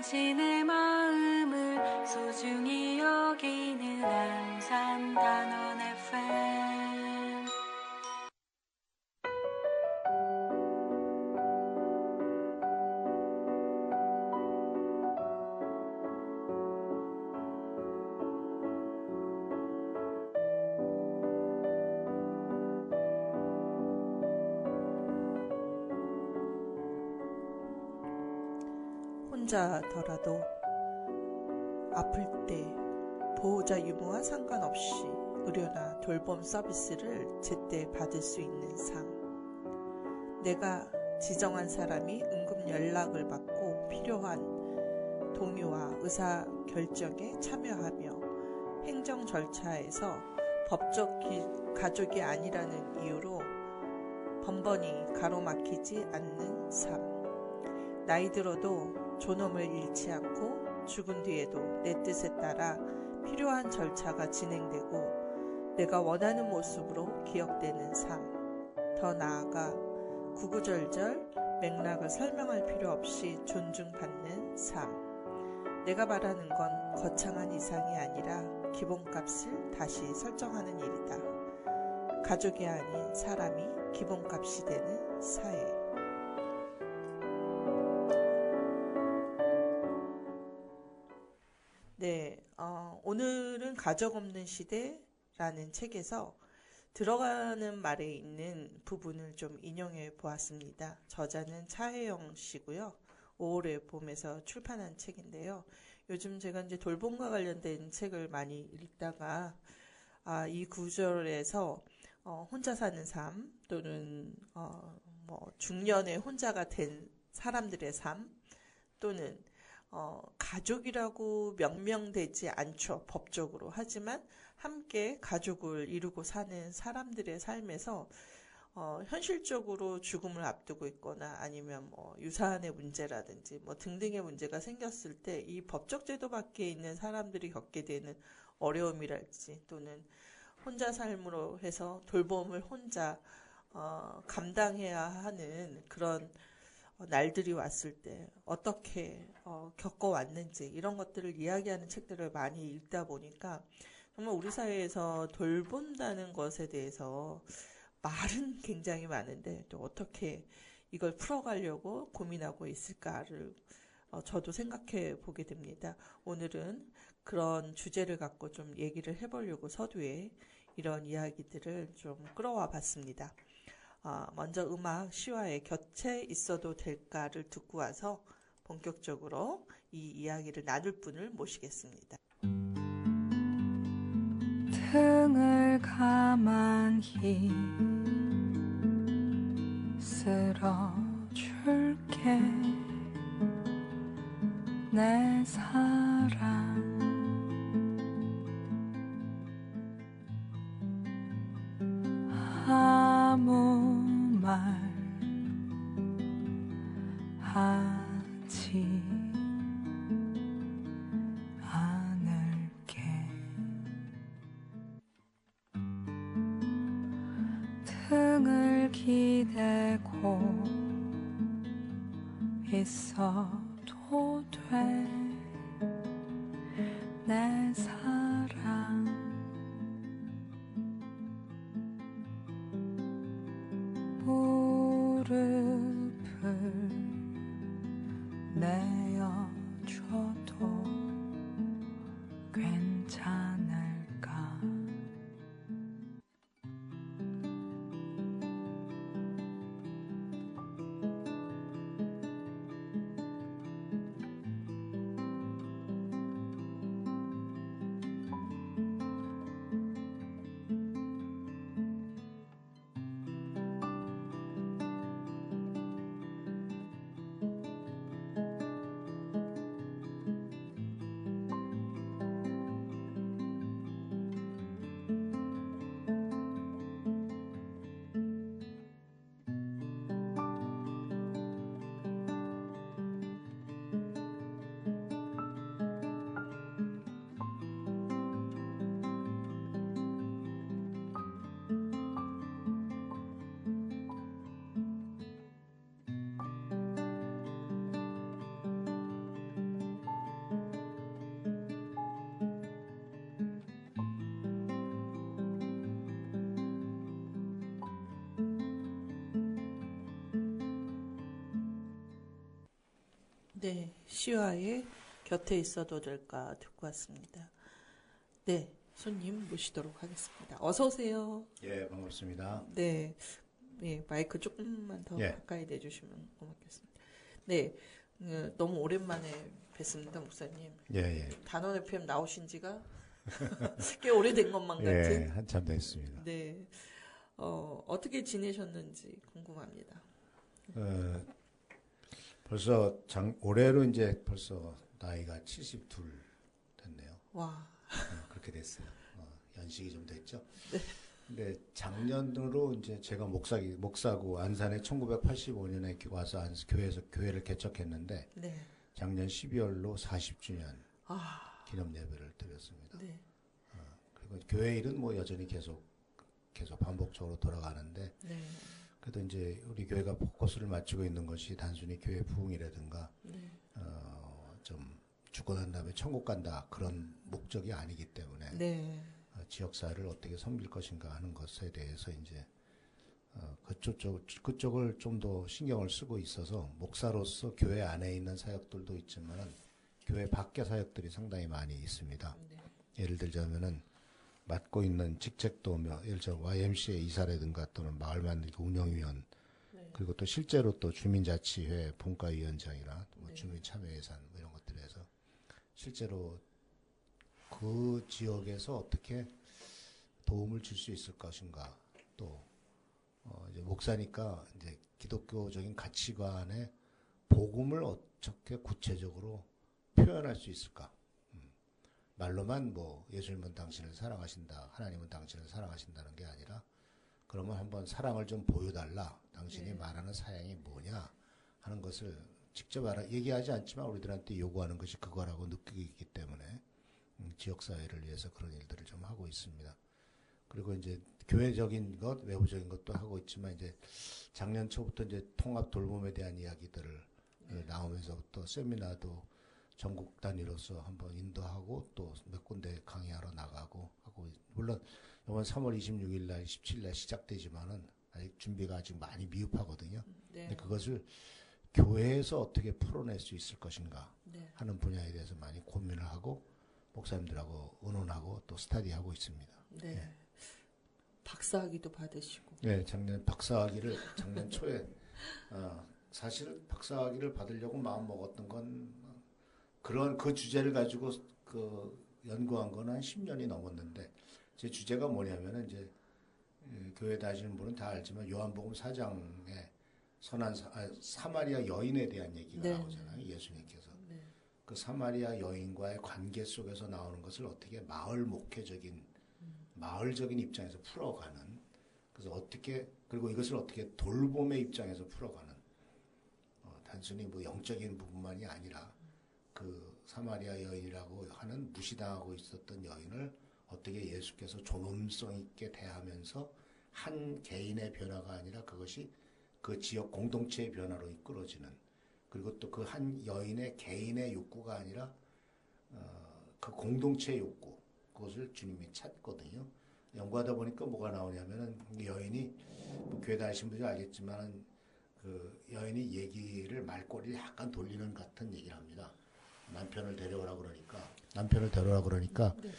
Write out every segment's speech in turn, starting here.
당신의 마음을 소중히 여기는 안산 단원 FM. 혼자더라도 아플 때 보호자 유무와 상관없이 의료나 돌봄 서비스를 제때 받을 수 있는 삶. 내가 지정한 사람이 응급 연락을 받고 필요한 동요와 의사 결정에 참여하며 행정 절차에서 법적 가족이 아니라는 이유로 번번이 가로막히지 않는 삶. 나이 들어도 존엄을 잃지 않고 죽은 뒤에도 내 뜻에 따라 필요한 절차가 진행되고 내가 원하는 모습으로 기억되는 삶. 더 나아가 구구절절 맥락을 설명할 필요 없이 존중받는 삶. 내가 바라는 건 거창한 이상이 아니라 기본값을 다시 설정하는 일이다. 가족이 아닌 사람이 기본값이 되는 사회. 네, 오늘은 가족 없는 시대라는 책에서 들어가는 말에 있는 부분을 좀 인용해 보았습니다. 저자는 차혜영 씨고요. 5월의 봄에서 출판한 책인데요. 요즘 제가 이제 돌봄과 관련된 책을 많이 읽다가 이 구절에서 혼자 사는 삶 또는 중년에 혼자가 된 사람들의 삶 또는 가족이라고 명명되지 않죠. 법적으로. 하지만 함께 가족을 이루고 사는 사람들의 삶에서 현실적으로 죽음을 앞두고 있거나 아니면 유산의 문제라든지 등등의 문제가 생겼을 때 이 법적 제도 밖에 있는 사람들이 겪게 되는 어려움이랄지 또는 혼자 삶으로 해서 돌봄을 혼자 감당해야 하는 그런 날들이 왔을 때 어떻게 겪어왔는지 이런 것들을 이야기하는 책들을 많이 읽다 보니까 정말 우리 사회에서 돌본다는 것에 대해서 말은 굉장히 많은데 또 어떻게 이걸 풀어가려고 고민하고 있을까를 저도 생각해 보게 됩니다. 오늘은 그런 주제를 갖고 좀 얘기를 해보려고 서두에 이런 이야기들을 좀 끌어와 봤습니다. 먼저 음악 시와의 곁에 있어도 될까를 듣고 와서 본격적으로 이 이야기를 나눌 분을 모시겠습니다. 등을 가만히 쓸어줄게 내 사랑 아무 말 하지 않을게 등을 기대고 있어도 돼 내 사랑 무릎을 내어줘도 괜찮을까 네, 시와의 곁에 있어도 될까 듣고 왔습니다. 네, 손님 모시도록 하겠습니다. 어서 오세요. 예, 반갑습니다. 네, 네, 마이크 조금만 더 예. 가까이 내주시면 고맙겠습니다. 네, 너무 오랜만에 뵙습니다, 목사님. 예, 예. 단원 FM 나오신 지가 꽤 오래된 것만 예, 같은. 한참 됐습니다. 네, 어떻게 지내셨는지 궁금합니다. 벌써 올해로 이제 벌써 나이가 72 됐네요. 와, 그렇게 됐어요. 연식이 좀 됐죠. 네. 근데 작년으로 이제 제가 목사고 안산에 1985년에 와서 교회에서 교회를 개척했는데 네, 작년 12월로 40주년 아, 기념 예배를 드렸습니다. 네, 그리고 교회 일은 뭐 여전히 계속 반복적으로 돌아가는데 네, 그래도 이제 우리 교회가 포커스를 맞추고 있는 것이 단순히 교회 부흥이라든가 네, 좀 죽고 난 다음에 천국 간다 그런 목적이 아니기 때문에 네, 지역사회를 어떻게 섬길 것인가 하는 것에 대해서 이제 그쪽을 좀 더 신경을 쓰고 있어서 목사로서 교회 안에 있는 사역들도 있지만 교회 밖의 사역들이 상당히 많이 있습니다. 네. 예를 들자면은 맡고 있는 직책도 예를 들어 YMCA 이사라든가 또는 마을 만들기 운영위원 네. 그리고 또 실제로 또 주민자치회 본과위원장이나 뭐 네. 주민참여예산 뭐 이런 것들에서 실제로 그 지역에서 어떻게 도움을 줄 수 있을 것인가 또 이제 목사니까 이제 기독교적인 가치관의 복음을 어떻게 구체적으로 표현할 수 있을까? 말로만 뭐 예수님은 당신을 사랑하신다, 하나님은 당신을 사랑하신다는 게 아니라 그러면 한번 사랑을 좀 보여달라. 당신이 네. 말하는 사양이 뭐냐 하는 것을 직접 얘기하지 않지만 우리들한테 요구하는 것이 그거라고 느끼기 있기 때문에 지역사회를 위해서 그런 일들을 좀 하고 있습니다. 그리고 이제 교회적인 것, 외부적인 것도 하고 있지만 이제 작년 초부터 이제 통합 돌봄에 대한 이야기들을 나오면서부터 세미나도 전국 단위로서 한번 인도하고 또 몇 군데 강의하러 나가고 하고 물론 이번 3월 26일 날 17일 날 시작되지만은 아직 준비가 아직 많이 미흡하거든요. 네. 근데 그것을 교회에서 어떻게 풀어낼 수 있을 것인가 네. 하는 분야에 대해서 많이 고민을 하고 목사님들하고 의논하고 또 스터디하고 있습니다. 네. 예. 박사학위도 받으시고. 네, 작년 박사학위를 작년 초에 사실 박사학위를 받으려고 마음 먹었던 건 그런 그 주제를 가지고 그 연구한 건 한 10년이 넘었는데 제 주제가 뭐냐면은 이제 교회 다니시는 분은 다 알지만 요한복음 4장에 선한 사마리아 여인에 대한 얘기가 네. 나오잖아요. 예수님께서 네. 그 사마리아 여인과의 관계 속에서 나오는 것을 어떻게 마을 목회적인 마을적인 입장에서 풀어가는 그래서 어떻게 그리고 이것을 어떻게 돌봄의 입장에서 풀어가는 단순히 뭐 영적인 부분만이 아니라 그 사마리아 여인이라고 하는 무시당하고 있었던 여인을 어떻게 예수께서 존엄성 있게 대하면서 한 개인의 변화가 아니라 그것이 그 지역 공동체의 변화로 이끌어지는 그리고 또 그 한 여인의 개인의 욕구가 아니라 그 공동체의 욕구 그것을 주님이 찾거든요. 연구하다 보니까 뭐가 나오냐면은 이 여인이 뭐 교회 다니신 분이 알겠지만은 그 여인이 얘기를 말꼬리를 약간 돌리는 같은 얘기를 합니다. 남편을 데려오라 그러니까 네.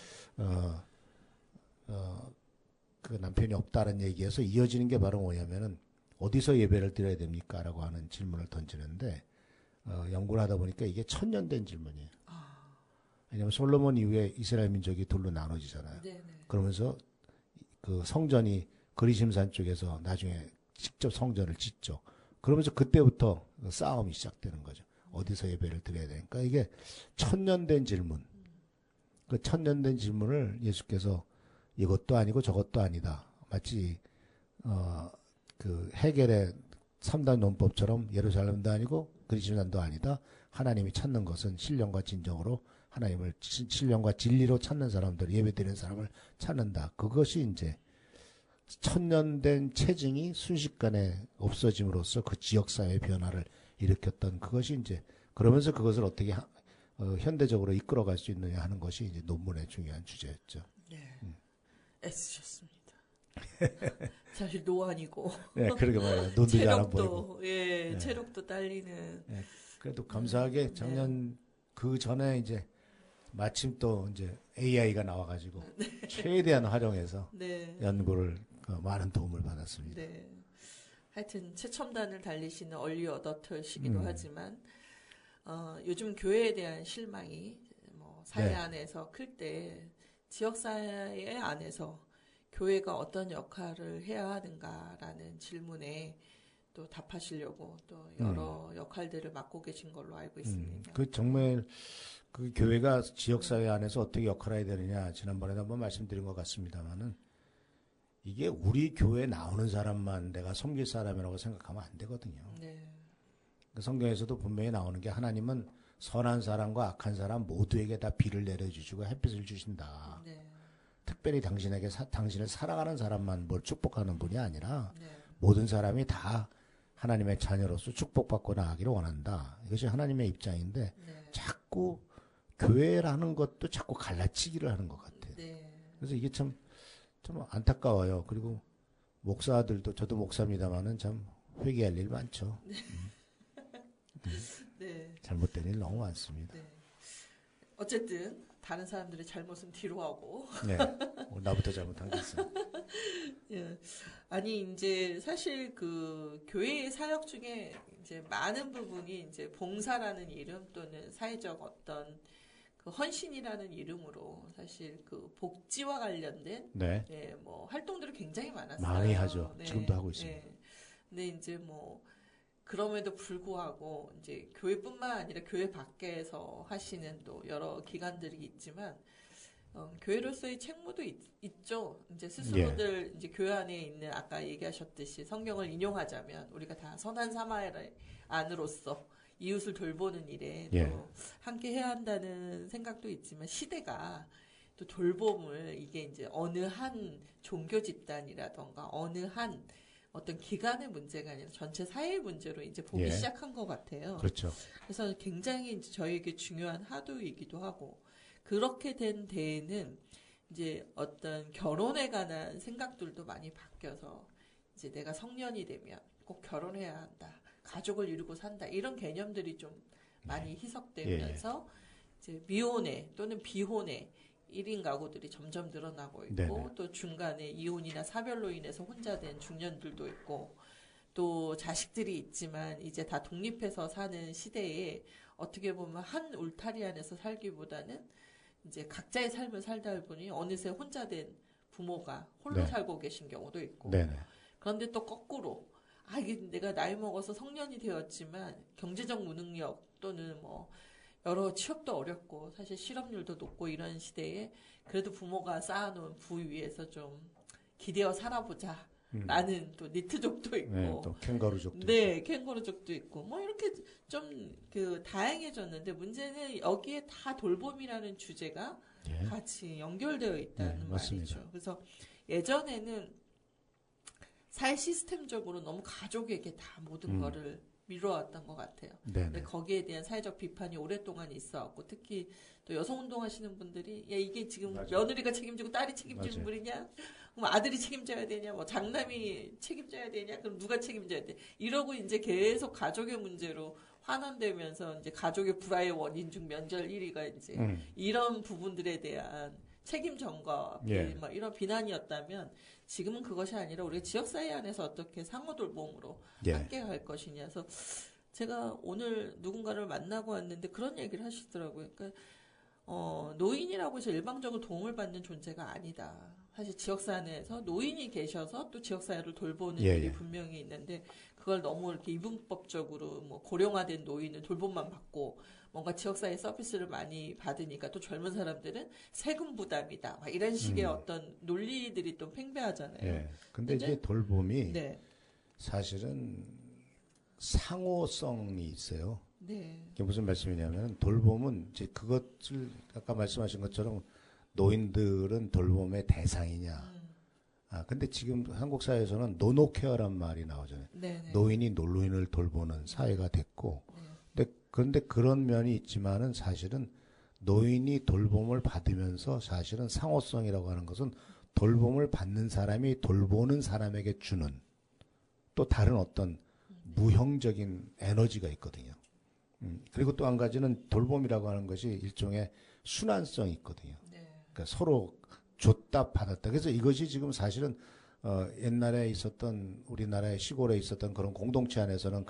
그 남편이 없다는 얘기에서 이어지는 게 바로 뭐냐면은 어디서 예배를 드려야 됩니까? 라고 하는 질문을 던지는데 연구를 하다 보니까 이게 천년된 질문이에요. 왜냐하면 솔로몬 이후에 이스라엘 민족이 둘로 나눠지잖아요. 네. 네. 그러면서 그 성전이 그리심산 쪽에서 나중에 직접 성전을 짓죠. 그러면서 그때부터 싸움이 시작되는 거죠. 어디서 예배를 드려야 되니까 이게 천년된 질문. 그 천년된 질문을 예수께서 이것도 아니고 저것도 아니다. 마치 그 해겔의 3단 논법처럼 예루살렘도 아니고 그리심산도 아니다. 하나님이 찾는 것은 신령과 진정으로 하나님을 신령과 진리로 찾는 사람들, 예배드리는 사람을 찾는다. 그것이 이제 천년된 체증이 순식간에 없어짐으로써 그 지역사회의 변화를 일으켰던 그것이 이제 그러면서 그것을 어떻게 현대적으로 이끌어갈 수 있느냐 하는 것이 이제 논문의 중요한 주제였죠. 네. 애쓰셨습니다. 사실 노안이고 네, 그러게 말이에요. 눈도 잘 안 보이고. 체력도 네. 체력도 딸리는 네. 그래도 감사하게 작년 그 전에 이제 마침 또 이제 AI가 나와가지고 최대한 활용해서 네. 연구를 많은 도움을 받았습니다. 네. 하여튼 최첨단을 달리시는 얼리 어댑터시기도 하지만 요즘 교회에 대한 실망이 뭐 사회 네. 안에서 클 때 지역사회 안에서 교회가 어떤 역할을 해야 하는가라는 질문에 또 답하시려고 또 여러 역할들을 맡고 계신 걸로 알고 있습니다. 그 정말 그 교회가 지역사회 안에서 어떻게 역할을 해야 되느냐 지난번에도 한번 말씀드린 것 같습니다만은 이게 우리 교회에 나오는 사람만 내가 섬길 사람이라고 생각하면 안 되거든요. 네. 그 성경에서도 분명히 나오는 게 하나님은 선한 사람과 악한 사람 모두에게 다 비를 내려주시고 햇빛을 주신다. 네. 특별히 당신을 사랑하는 사람만 뭘 축복하는 분이 아니라 네. 모든 사람이 다 하나님의 자녀로서 축복받고 나가기를 원한다. 이것이 하나님의 입장인데 네. 자꾸 교회라는 것도 자꾸 갈라치기를 하는 것 같아요. 네. 그래서 이게 좀 안타까워요. 그리고 목사들도 저도 목사입니다만은 참 회개할 일 많죠. 네. 잘못된 일 너무 많습니다. 네. 어쨌든 다른 사람들의 잘못은 뒤로 하고 네, 나부터 잘못한 게 있어요. 예. 아니 이제 사실 그 교회의 사역 중에 이제 많은 부분이 이제 봉사라는 이름 또는 사회적 어떤 그 헌신이라는 이름으로 사실 그 복지와 관련된 네, 예, 뭐 활동들이 굉장히 많았어요. 많이 하죠. 네. 지금도 하고 있습니다. 네. 근데 이제 뭐 그럼에도 불구하고 이제 교회뿐만 아니라 교회 밖에서 하시는 또 여러 기관들이 있지만 교회로서의 책무도 있죠. 이제 스스로들 이제 교회 안에 있는 아까 얘기하셨듯이 성경을 인용하자면 우리가 다 선한 사마리 안으로서 이웃을 돌보는 일에 또 함께 해야 한다는 생각도 있지만 시대가 또 돌봄을 이게 이제 어느 한 종교 집단이라던가 어느 한 어떤 기관의 문제가 아니라 전체 사회의 문제로 이제 보기 시작한 것 같아요. 그렇죠. 그래서 굉장히 이제 저에게 중요한 화두이기도 하고 그렇게 된 데에는 이제 어떤 결혼에 관한 생각들도 많이 바뀌어서 이제 내가 성년이 되면 꼭 결혼해야 한다. 가족을 이루고 산다. 이런 개념들이 좀 많이 희석되면서 이제 미혼애 또는 비혼애 1인 가구들이 점점 늘어나고 있고 네네. 또 중간에 이혼이나 사별로 인해서 혼자 된 중년들도 있고 또 자식들이 있지만 이제 다 독립해서 사는 시대에 어떻게 보면 한 울타리 안에서 살기보다는 이제 각자의 삶을 살다 보니 어느새 혼자 된 부모가 홀로 살고 계신 경우도 있고 네네. 그런데 또 거꾸로 이게 내가 나이 먹어서 성년이 되었지만 경제적 무능력 또는 뭐 여러 취업도 어렵고 사실 실업률도 높고 이런 시대에 그래도 부모가 쌓아놓은 부 위에서 좀 기대어 살아보자 라는 또 니트족도 있고 네, 또 캥거루족도 네, 캥거루족도 있고 뭐 이렇게 좀 그 다양해졌는데 문제는 여기에 다 돌봄이라는 주제가 같이 연결되어 있다는 말이죠. 그래서 예전에는 사회 시스템적으로 너무 가족에게 다 모든 거를 미뤄왔던 것 같아요. 근데 거기에 대한 사회적 비판이 오랫동안 있어왔고 특히 또 여성운동 하시는 분들이 야 이게 지금 며느리가 책임지고 딸이 책임지는 분이냐? 그럼 아들이 책임져야 되냐? 뭐 장남이 책임져야 되냐? 그럼 누가 책임져야 돼? 이러고 이제 계속 가족의 문제로 환원되면서 이제 가족의 불화의 원인 중 면절 1위가 이제 이런 부분들에 대한 책임 전가, 뭐 이런 비난이었다면 지금은 그것이 아니라 우리가 지역사회 안에서 어떻게 상호 돌봄으로 함께 갈 것이냐. 그래서 제가 오늘 누군가를 만나고 왔는데 그런 얘기를 하시더라고요. 그러니까 노인이라고 해서 일방적으로 도움을 받는 존재가 아니다. 사실 지역사회 내에서 노인이 계셔서 또 지역사회를 돌보는 일이 분명히 있는데 그걸 너무 이렇게 이분법적으로 뭐 고령화된 노인은 돌봄만 받고 뭔가 지역사회 서비스를 많이 받으니까 또 젊은 사람들은 세금 부담이다. 막 이런 식의 어떤 논리들이 또 팽배하잖아요. 근데 이제 돌봄이 사실은 상호성이 있어요. 이게 무슨 말씀이냐면 돌봄은 이제 그것을 아까 말씀하신 것처럼 노인들은 돌봄의 대상이냐. 근데 지금 한국 사회에서는 노노케어란 말이 나오잖아요. 노인이 노인을 돌보는 사회가 됐고 그런데 그런 면이 있지만은 사실은 노인이 돌봄을 받으면서 사실은 상호성이라고 하는 것은 돌봄을 받는 사람이 돌보는 사람에게 주는 또 다른 어떤 무형적인 에너지가 있거든요. 그리고 또 한 가지는 돌봄이라고 하는 것이 일종의 순환성이 있거든요. 네. 그러니까 서로 줬다 받았다. 그래서 이것이 지금 사실은 옛날에 있었던 우리나라의 시골에 있었던 그런 공동체 안에서는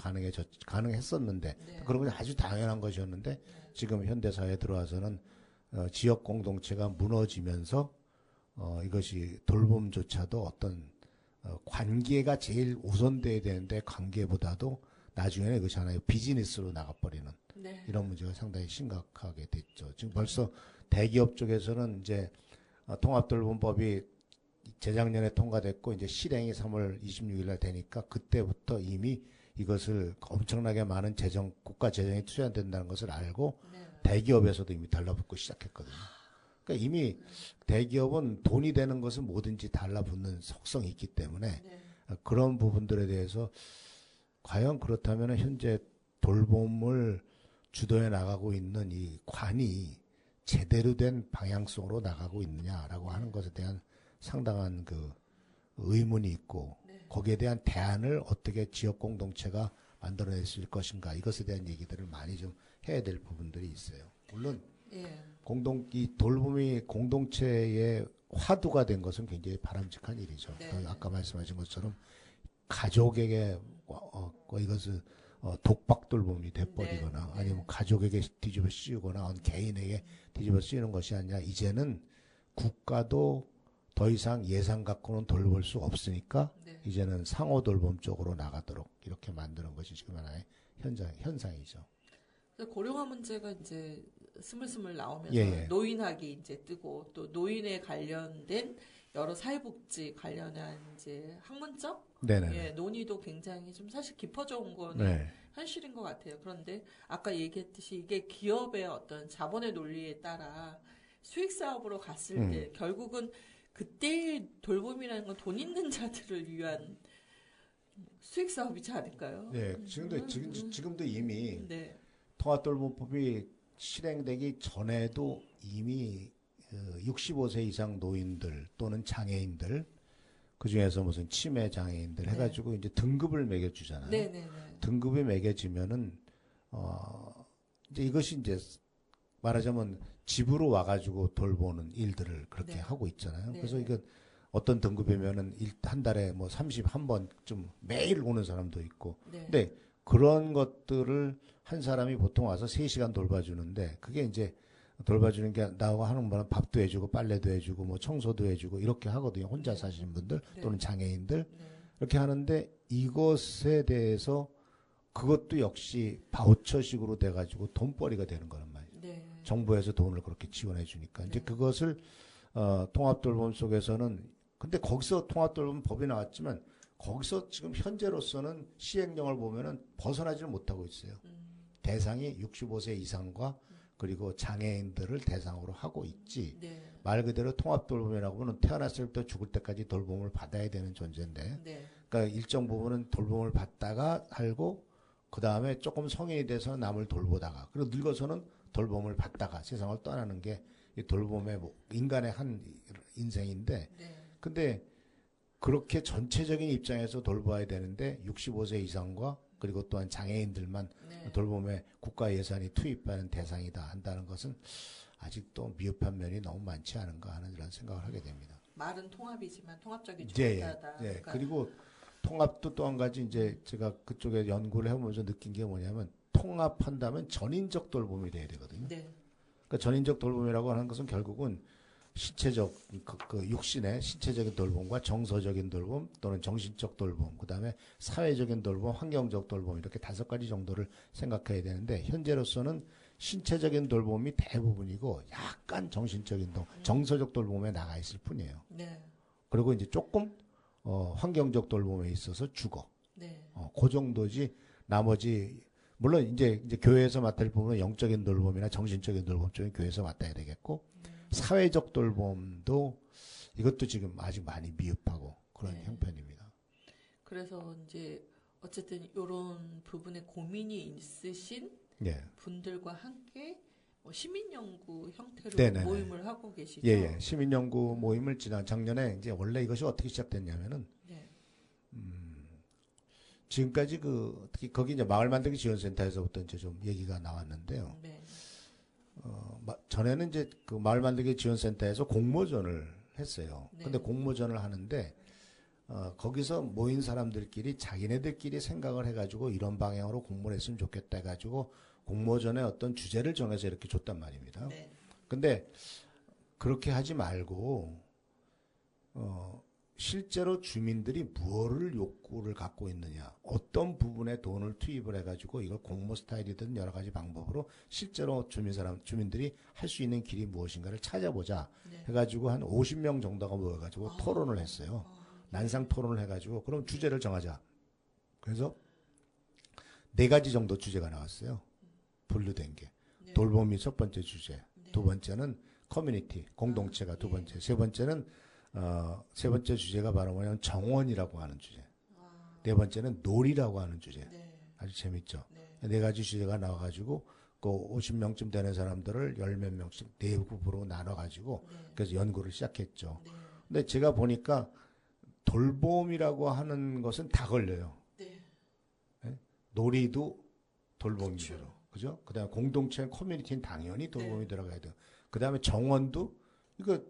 가능했었는데 네. 그런 것이 아주 당연한 것이었는데 지금 현대 사회에 들어와서는 지역 공동체가 무너지면서 이것이 돌봄조차도 어떤 관계가 제일 우선돼야 되는데 관계보다도 나중에는 이것이 하나의 비즈니스로 나가버리는 네. 이런 문제가 상당히 심각하게 됐죠. 지금 벌써 대기업 쪽에서는 이제 통합돌봄법이 재작년에 통과됐고 이제 실행이 3월 26일 날 되니까 그때부터 이미 이것을 엄청나게 많은 국가 재정이 투자된다는 것을 알고 네. 대기업에서도 이미 달라붙고 시작했거든요. 그러니까 이미 대기업은 돈이 되는 것은 뭐든지 달라붙는 속성이 있기 때문에 네. 그런 부분들에 대해서 과연 그렇다면 현재 돌봄을 주도해 나가고 있는 이 관이 제대로 된 방향성으로 나가고 있느냐라고 하는 것에 대한 상당한 그 의문이 있고 네. 거기에 대한 대안을 어떻게 지역 공동체가 만들어낼 수 있을 것인가 이것에 대한 얘기들을 많이 좀 해야 될 부분들이 있어요. 물론 예. 이 돌봄이 공동체의 화두가 된 것은 굉장히 바람직한 일이죠. 네. 아까 말씀하신 것처럼 가족에게 이것을 독박 돌봄이 돼버리거나 네. 아니면 가족에게 뒤집어 씌우거나 개인에게 뒤집어 씌우는 것이 아니라 이제는 국가도 더 이상 예산 갖고는 돌볼 수 없으니까 네. 이제는 상호 돌봄 쪽으로 나가도록 이렇게 만드는 것이 지금 하나의 현상이죠. 그래서 고령화 문제가 이제 스물스물 나오면서 예. 노인학이 이제 뜨고 또 노인에 관련된 여러 사회복지 관련한 이제 학문적 네네. 예, 논의도 굉장히 좀 사실 깊어져 온 거는 네. 현실인 것 같아요. 그런데 아까 얘기했듯이 이게 기업의 어떤 자본의 논리에 따라 수익 사업으로 갔을 때 결국은 그때의 돌봄이라는 건 돈 있는 자들을 위한 수익 사업이지 않을까요? 네, 지금도 이미 네. 통합돌봄법이 실행되기 전에도 이미 65세 이상 노인들 또는 장애인들 그 중에서 무슨 치매 장애인들 해가지고 이제 등급을 매겨주잖아요. 네네네. 등급이 매겨지면은 이제 이것이 이제 말하자면 집으로 와가지고 돌보는 일들을 그렇게 네. 하고 있잖아요. 네. 그래서 이건 어떤 등급이면은 한 달에 뭐 31번쯤 매일 오는 사람도 있고. 네. 근데 그런 것들을 한 사람이 보통 와서 3시간 돌봐주는데 그게 이제 돌봐주는 게 나하고 하는 거는 밥도 해주고 빨래도 해주고 뭐 청소도 해주고 이렇게 하거든요. 혼자 사시는 분들 네. 또는 장애인들 네. 이렇게 하는데 이것에 대해서 그것도 역시 바우처식으로 돼가지고 돈벌이가 되는 거란 말이에요. 네. 정부에서 돈을 그렇게 지원해 주니까 이제 네. 그것을 통합돌봄 속에서는 근데 거기서 통합돌봄 법이 나왔지만 거기서 지금 현재로서는 시행령을 보면은 벗어나지를 못하고 있어요. 대상이 65세 이상과 그리고 장애인들을 대상으로 하고 있지. 네. 말 그대로 통합돌봄이라고 하면 태어났을 때 죽을 때까지 돌봄을 받아야 되는 존재인데 네. 그러니까 일정 부분은 돌봄을 받다가 살고 그 다음에 조금 성인이 돼서 남을 돌보다가 그리고 늙어서는 돌봄을 받다가 세상을 떠나는 게 이 돌봄의 인간의 한 인생인데 네. 근데 그렇게 전체적인 입장에서 돌봐야 되는데 65세 이상과 그리고 또한 장애인들만 네. 돌봄에 국가 예산이 투입하는 대상이다 한다는 것은 아직도 미흡한 면이 너무 많지 않은가 하는 이런 생각을 하게 됩니다. 말은 통합이지만 통합적이지 예, 못하다. 예. 그러니까 그리고 통합도 또 한 가지 이제 제가 그쪽에 연구를 해보면서 느낀 게 뭐냐면 통합한다면 전인적 돌봄이 돼야 되거든요. 네. 그러니까 전인적 돌봄이라고 하는 것은 결국은 신체적 그 육신의 신체적인 돌봄과 정서적인 돌봄 또는 정신적 돌봄 그다음에 사회적인 돌봄, 환경적 돌봄 이렇게 5가지 정도를 생각해야 되는데 현재로서는 신체적인 돌봄이 대부분이고 약간 정신적인 정서적 돌봄에 나가 있을 뿐이에요. 네. 그리고 이제 조금 환경적 돌봄에 있어서 죽어. 네. 그 정도지 나머지 물론 이제 교회에서 맡을 부분은 영적인 돌봄이나 정신적인 돌봄 쪽은 교회에서 맡아야 되겠고 사회적 돌봄도 이것도 지금 아직 많이 미흡하고 그런 네. 형편입니다. 그래서 이제 어쨌든 이런 부분에 고민이 있으신 예. 분들과 함께 뭐 시민연구 형태로 네네네. 모임을 하고 계시죠. 예. 시민연구 모임을 작년에 이제 원래 이것이 어떻게 시작됐냐면은 네. 지금까지 특히 거기 이제 마을 만들기 지원센터에서부터 이제 좀 얘기가 나왔는데요. 네. 전에는 이제 그 마을 만들기 지원센터에서 공모전을 했어요. 네. 근데 공모전을 하는데, 거기서 모인 사람들끼리 자기네들끼리 생각을 해가지고 이런 방향으로 공모를 했으면 좋겠다 해가지고 공모전에 어떤 주제를 정해서 이렇게 줬단 말입니다. 네. 근데 그렇게 하지 말고, 실제로 주민들이 무엇을 욕구를 갖고 있느냐, 어떤 부분에 돈을 투입을 해가지고 이걸 공모 스타일이든 여러 가지 방법으로 실제로 주민들이 할 수 있는 길이 무엇인가를 찾아보자 네. 해가지고 한 50명 정도가 모여가지고 토론을 했어요. 난상 토론을 해가지고 그럼 주제를 정하자. 그래서 4가지 정도 주제가 나왔어요. 분류된 게. 네. 돌봄이 첫 번째 주제, 네. 두 번째는 커뮤니티, 공동체가 두 예. 번째, 세 번째는 세 번째 주제가 바로 뭐냐면 정원이라고 하는 주제. 네 번째는 놀이라고 하는 주제. 네. 아주 재밌죠. 네. 4가지 주제가 나와가지고 그 50명쯤 되는 사람들을 10몇 명씩 4grup으로 나눠가지고 네. 그래서 연구를 시작했죠. 네. 근데 제가 보니까 돌봄이라고 하는 것은 다 걸려요. 네. 놀이도 돌봄이죠. 그렇죠. 그죠? 그 다음에 공동체, 커뮤니티는 당연히 돌봄이 네. 들어가야 돼요. 그 다음에 정원도, 이거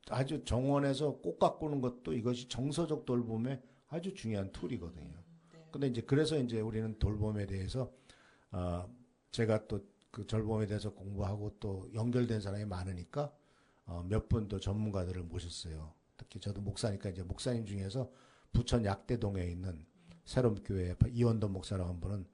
아주 정원에서 꽃 가꾸는 것도 이것이 정서적 돌봄의 아주 중요한 툴이거든요. 네. 근데 이제 그래서 이제 우리는 돌봄에 대해서, 제가 또 그 돌봄에 대해서 공부하고 또 연결된 사람이 많으니까, 몇 분 또 전문가들을 모셨어요. 특히 저도 목사니까 이제 목사님 중에서 부천 약대동에 있는 새롬교회 이원돈 목사라고 한 분은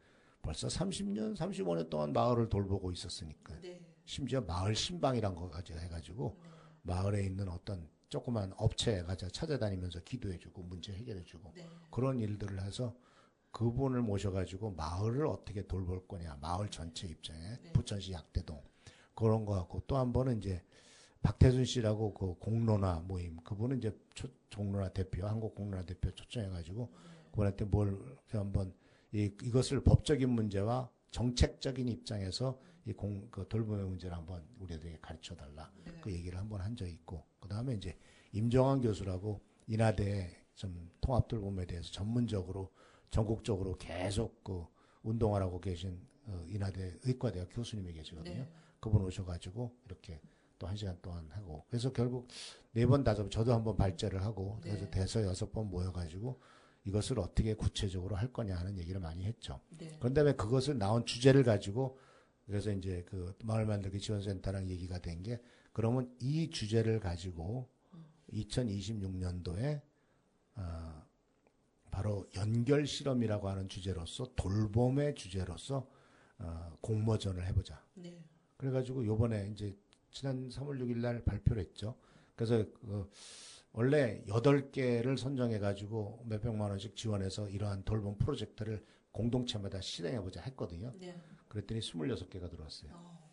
벌써 30년, 35년 동안 마을을 돌보고 있었으니까. 네. 심지어 마을 신방이란 거 가지고 해가지고 네. 마을에 있는 어떤 조그만 업체에 가서 찾아다니면서 기도해주고 문제 해결해주고 네. 그런 일들을 해서 그분을 모셔가지고 마을을 어떻게 돌볼 거냐, 마을 전체 입장에 네. 부천시 약대동 그런 거 갖고 또 한 번은 이제 박태순 씨라고 그 공론화 모임 그분은 이제 공론화 대표, 한국 공론화 대표 초청해가지고 그분한테 뭘 한번 이것을 법적인 문제와 정책적인 입장에서 그 돌봄의 문제를 한번 우리들에게 가르쳐 달라. 네. 그 얘기를 한번 한 적이 있고. 그 다음에 이제 임정환 교수라고 인하대 좀 통합 돌봄에 대해서 전문적으로 전국적으로 계속 그 운동하라고 계신 인하대 의과대학 교수님이 계시거든요. 네. 그분 오셔가지고 이렇게 또 1시간 동안 하고. 그래서 결국 4번, 5번 저도 한번 발제를 하고 그래서 네. 5-6번 모여가지고 이것을 어떻게 구체적으로 할 거냐 하는 얘기를 많이 했죠. 네. 그런 다음에 그것을 나온 주제를 가지고 그래서 이제 그 마을 만들기 지원센터랑 얘기가 된 게 그러면 이 주제를 가지고 2026년도에 바로 연결 실험이라고 하는 주제로서 돌봄의 주제로서 공모전을 해보자. 네. 그래가지고 요번에 이제 지난 3월 6일 날 발표를 했죠. 그래서 원래 8개를 선정해가지고 몇백만 원씩 지원해서 이러한 돌봄 프로젝트를 공동체마다 실행해보자 했거든요. 네. 그랬더니 26개가 들어왔어요. 어.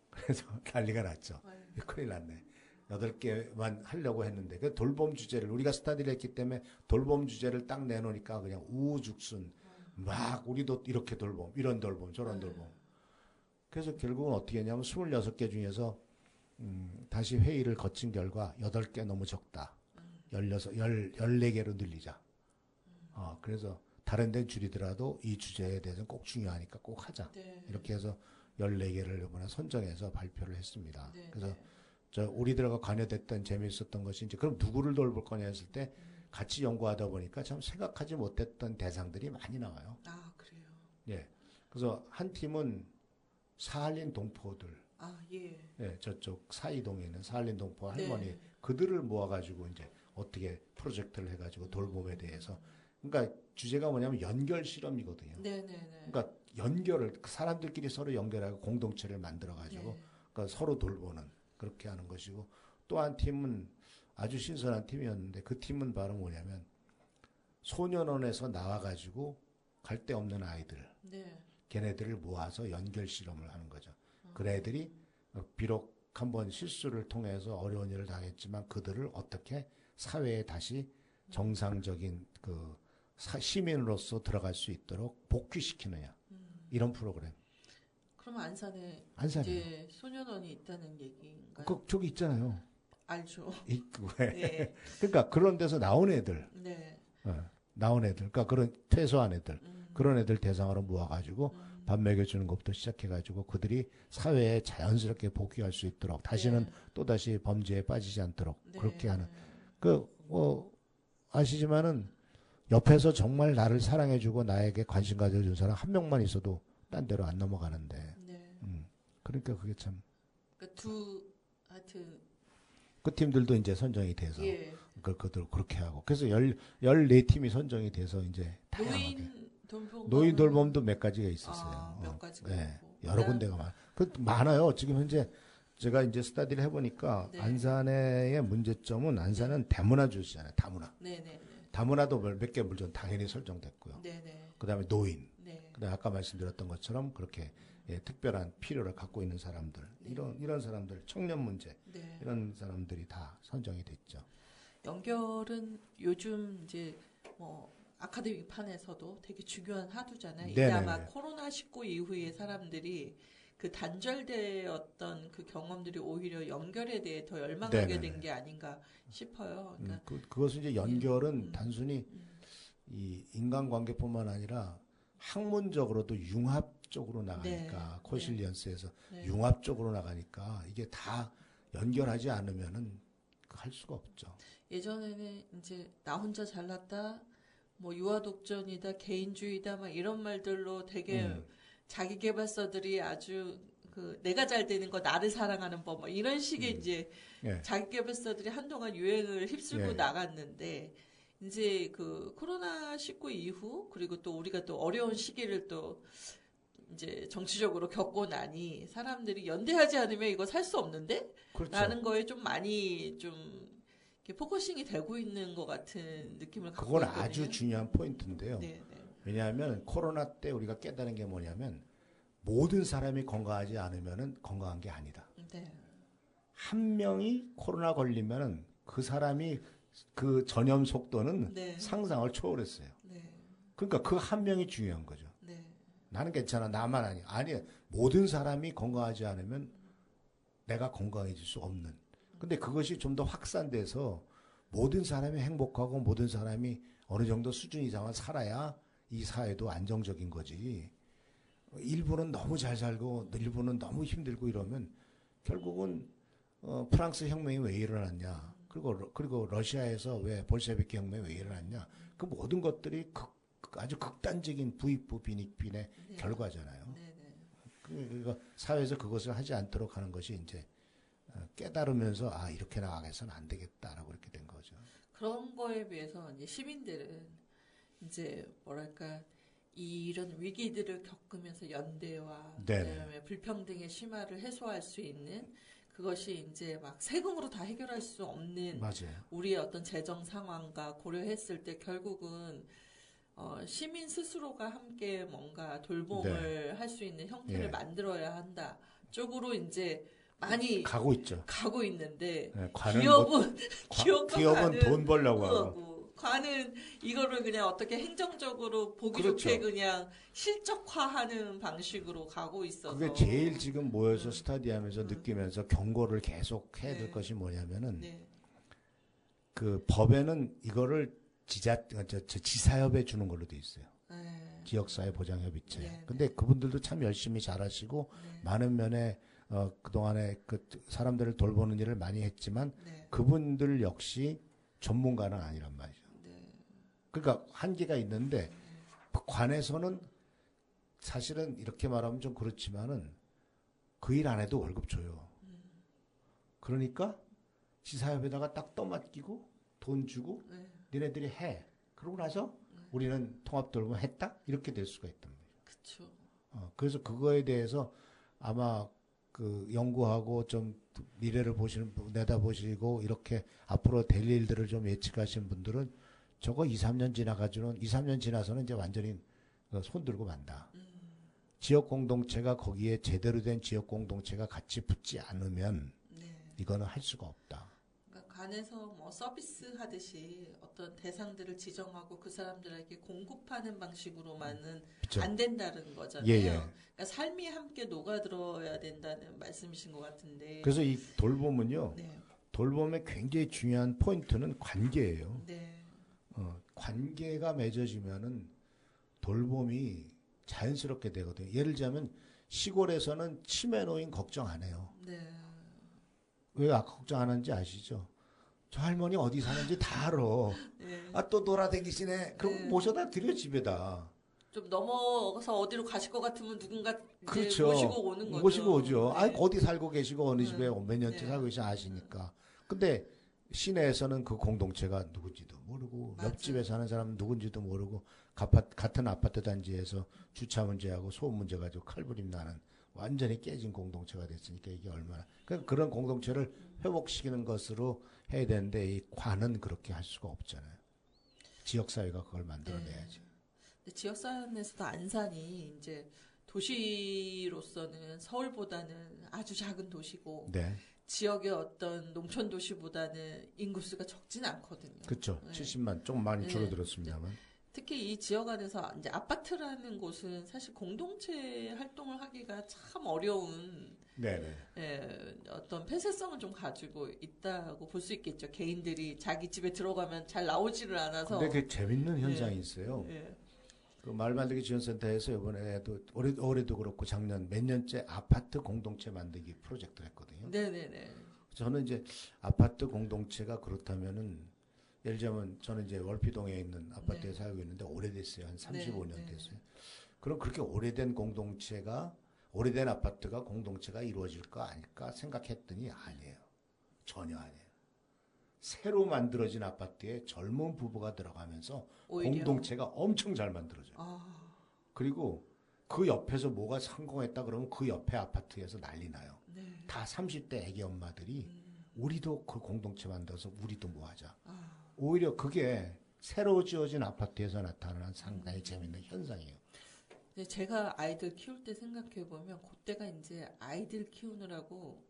그래서 난리가 났죠. 아유. 큰일 났네. 8개만 하려고 했는데 그 돌봄 주제를 우리가 스타디를 했기 때문에 돌봄 주제를 딱 내놓으니까 그냥 우후죽순 막 우리도 이렇게 돌봄, 이런 돌봄, 저런 돌봄. 그래서 결국은 어떻게 했냐면 26개 중에서 다시 회의를 거친 결과 8개 너무 적다. 14개로 늘리자. 그래서 다른 데는 줄이더라도 이 주제에 대해서는 꼭 중요하니까 꼭 하자. 네. 이렇게 해서 14개를 이번에 선정해서 발표를 했습니다. 네. 그래서 우리들과 관여됐던 재미있었던 것이 이제 그럼 누구를 돌볼 거냐 했을 때 같이 연구하다 보니까 참 생각하지 못했던 대상들이 많이 나와요. 아, 그래요. 예. 그래서 한 팀은 사할린 동포들, 아, 예. 예, 저쪽 사이동에 있는 사할린 동포 할머니, 네. 그들을 모아가지고 이제 어떻게 프로젝트를 해가지고 돌봄에 대해서. 그러니까 주제가 뭐냐면 연결 실험이거든요. 네, 네, 네. 그러니까 연결을, 사람들끼리 서로 연결하고 공동체를 만들어가지고 네. 그러니까 서로 돌보는 그렇게 하는 것이고 또 한 팀은 아주 신선한 팀이었는데 그 팀은 바로 뭐냐면 소년원에서 나와가지고 갈 데 없는 아이들, 네. 걔네들을 모아서 연결 실험을 하는 거죠. 그 애들이 비록 한번 실수를 통해서 어려운 일을 당했지만 그들을 어떻게 사회에 다시 정상적인 그 시민으로서 들어갈 수 있도록 복귀시키느냐 이런 프로그램. 그럼 안산에 안산이에요. 이제 소년원이 있다는 얘기인가요? 저기 있잖아요. 알죠. 왜? 네. 그러니까 그런 데서 나온 애들. 네. 나온 애들, 그러니까 그런 퇴소한 애들, 그런 애들 대상으로 모아가지고 밥 먹여주는 것부터 시작해가지고 그들이 사회에 자연스럽게 복귀할 수 있도록 다시는 네. 또다시 범죄에 빠지지 않도록 네. 그렇게 하는 아시지만은 옆에서 정말 나를 사랑해주고 나에게 관심 가져준 사람 한 명만 있어도 딴 데로 안 넘어가는데 네. 그러니까 그게 참 그러니까 하여튼 그 팀들도 이제 선정이 돼서 예. 그들 그렇게 하고 그래서 14팀이 선정이 돼서 이제 다양하게 노인 돌봄도 몇 가지가 있었어요. 몇 가지가 네. 있고. 여러 군데가 많아요. 지금 현재 제가 이제 스터디를 해보니까 네. 안산의 문제점은 안산은 다문화 주시잖아요. 다문화. 네네. 다문화도 몇 개 물론 당연히 설정됐고요. 네네. 그다음에 노인. 네. 그다음에 아까 말씀드렸던 것처럼 그렇게 특별한 필요를 갖고 있는 사람들 네. 이런 사람들 청년 문제 네. 이런 사람들이 다 선정이 됐죠. 연결은 요즘 이제 뭐 아카데미판에서도 되게 중요한 하두잖아요. 이게 네네네. 아마 코로나19 이후에 사람들이 그 단절되었던 그 경험들이 오히려 연결에 대해 더 열망하게 네네네. 된 게 아닌가 싶어요. 그러니까 그것은 이제 연결은 음. 단순히 이 인간관계뿐만 아니라 학문적으로도 융합 쪽으로 나가니까 네. 코실리언스에서 네. 융합 쪽으로 나가니까 이게 다 연결하지 않으면은 할 수가 없죠. 예전에는 이제 나 혼자 잘났다, 뭐 유아독전이다, 개인주의다, 막 이런 말들로 되게 자기계발서들이 아주 그 내가 잘 되는 거 나를 사랑하는 법, 뭐 이런 식의 이제 예. 자기계발서들이 한동안 유행을 휩쓸고 예. 나갔는데 이제 그 코로나19 이후 그리고 또 우리가 또 어려운 시기를 또 이제 정치적으로 겪고 나니 사람들이 연대하지 않으면 이거 살 수 없는데? 그렇죠. 라는 거에 좀 많이 좀 이렇게 포커싱이 되고 있는 것 같은 느낌을 갖고 그건 있거든요. 아주 중요한 포인트인데요. 네, 네. 왜냐하면 코로나 때 우리가 깨달은 게 뭐냐면 모든 사람이 건강하지 않으면은 건강한 게 아니다. 네. 한 명이 코로나 걸리면은 그 사람이 그 전염 속도는 네. 상상을 초월했어요. 네. 그러니까 그 한 명이 중요한 거죠. 네. 나는 괜찮아. 나만 아니 모든 사람이 건강하지 않으면 내가 건강해질 수 없는. 근데 그것이 좀 더 확산돼서 모든 사람이 행복하고 모든 사람이 어느 정도 수준 이상을 살아야 이 사회도 안정적인 거지. 일부는 너무 잘 살고 일부는 너무 힘들고 이러면 결국은 프랑스 혁명이 왜 일어났냐. 그리고 러시아에서 왜 볼셰비키 혁명이 왜 일어났냐. 그 모든 것들이 아주 극단적인 부익부 빈익빈의 네. 결과잖아요. 네. 네. 그러니까 사회에서 그것을 하지 않도록 하는 것이 이제 깨달으면서 이렇게 나가서는 안 되겠다라고 이렇게 된 거죠. 그런 거에 비해서 이제 시민들은 이제 뭐랄까 이런 위기들을 겪으면서 연대와 네네. 그다음에 불평등의 심화를 해소할 수 있는 그것이 이제 막 세금으로 다 해결할 수 없는 맞아요. 우리의 어떤 재정 상황과 고려했을 때 결국은 시민 스스로가 함께 뭔가 돌봄을 할 수 있는 형태를 예. 만들어야 한다 쪽으로 이제 많이 가고 있죠. 가고 있는데 네, 관은 기업은 기업은 가는 돈 벌려고 하고. 하고 관은 이거를 그냥 어떻게 행정적으로 보기 그렇죠. 좋게 그냥 실적화하는 방식으로 가고 있어서 그게 제일 지금 모여서 스터디하면서 느끼면서 경고를 계속 해야 될 네. 것이 뭐냐면은 네. 그 법에는 이거를 지사협에 주는 걸로 돼 있어요. 네. 지역사회 보장협의체. 네, 근데 그분들도 참 열심히 잘하시고 네. 많은 면에 그동안에 그 사람들을 돌보는 일을 많이 했지만 네. 그분들 역시 전문가는 아니란 말이죠. 네. 그러니까 한계가 있는데 관에서는 사실은 이렇게 말하면 좀 그렇지만은 그 일 안 해도 월급 줘요. 그러니까 지사협에다가 딱 떠맡기고 돈 주고 네. 니네들이 해. 그러고 나서 우리는 통합 돌봄 했다? 이렇게 될 수가 있단 말이에요. 그쵸. 그래서 그거에 대해서 아마 그 연구하고 좀 미래를 내다보시고 이렇게 앞으로 될 일들을 좀 예측하시는 분들은 저거 2, 3년 지나서는 이제 완전히 손 들고 만다. 지역 공동체가 거기에 제대로 된 지역 공동체가 같이 붙지 않으면 네. 이거는 할 수가 없다. 그러니까 관에서 뭐 서비스 하듯이 어떤 대상들을 지정하고 그 사람들에게 공급하는 방식으로만은 그쵸? 안 된다는 거잖아요. 예. 그러니까 삶이 함께 녹아들어야 된다는 말씀이신 것 같은데. 그래서 이 돌봄은요. 네. 돌봄의 굉장히 중요한 포인트는 관계예요. 네. 관계가 맺어지면은 돌봄이 자연스럽게 되거든요. 예를 들자면 시골에서는 치매 노인 걱정 안 해요. 네. 왜 걱정 안 하는지 아시죠? 저 할머니 어디 사는지 다 알아. 네. 아, 또 돌아다니시네. 그럼 네. 모셔다 드려 집에다. 좀 넘어가서 어디로 가실 것 같으면 누군가 이제 그렇죠. 모시고 오는 거죠. 모시고 오죠. 네. 아, 어디 살고 계시고 어느 집에 몇 년째 네. 살고 계시 아시니까. 근데 시내에서는 그 공동체가 누군지도 모르고 맞아요. 옆집에 사는 사람은 누군지도 모르고 같은 아파트 단지에서 주차 문제하고 소음 문제 가지고 칼부림 나는 완전히 깨진 공동체가 됐으니까 이게 얼마나 그런 공동체를 회복시키는 것으로 해야 되는데 이 관은 그렇게 할 수가 없잖아요. 지역사회가 그걸 만들어내야지. 근데 지역사회에서도 안산이 이제 도시로서는 서울보다는 아주 작은 도시고 네, 지역의 어떤 농촌 도시보다는 인구수가 적진 않거든요. 그렇죠. 네. 70만 좀 많이 네. 줄어들었습니다만. 특히 이 지역 안에서 이제 아파트라는 곳은 사실 공동체 활동을 하기가 참 어려운 네네. 어떤 폐쇄성을 좀 가지고 있다고 볼 수 있겠죠. 개인들이 자기 집에 들어가면 잘 나오지를 않아서. 근데 그 재밌는 현상이 있어요. 예. 그 말만들기 지원센터에서 이번에도 올해도 그렇고 작년 몇 년째 아파트 공동체 만들기 프로젝트를 했거든요. 네네네. 저는 이제 아파트 공동체가 그렇다면은 예를 들자면 저는 이제 월피동에 있는 아파트에 네. 살고 있는데 오래됐어요. 한 35년 네, 네. 됐어요. 그럼 그렇게 오래된 오래된 아파트가 공동체가 이루어질까 아닐까 생각했더니 아니에요. 전혀 아니에요. 새로 만들어진 아파트에 젊은 부부가 들어가면서 오히려. 공동체가 엄청 잘 만들어져요. 아, 그리고 그 옆에서 뭐가 성공했다 그러면 그 옆에 아파트에서 난리 나요. 네. 다 30대 애기 엄마들이 우리도 그 공동체 만들어서 우리도 뭐 하자. 아, 오히려 그게 새로 지어진 아파트에서 나타나는 상당히 재밌는 현상이에요. 근데 제가 아이들 키울 때 생각해 보면 그때가 이제 아이들 키우느라고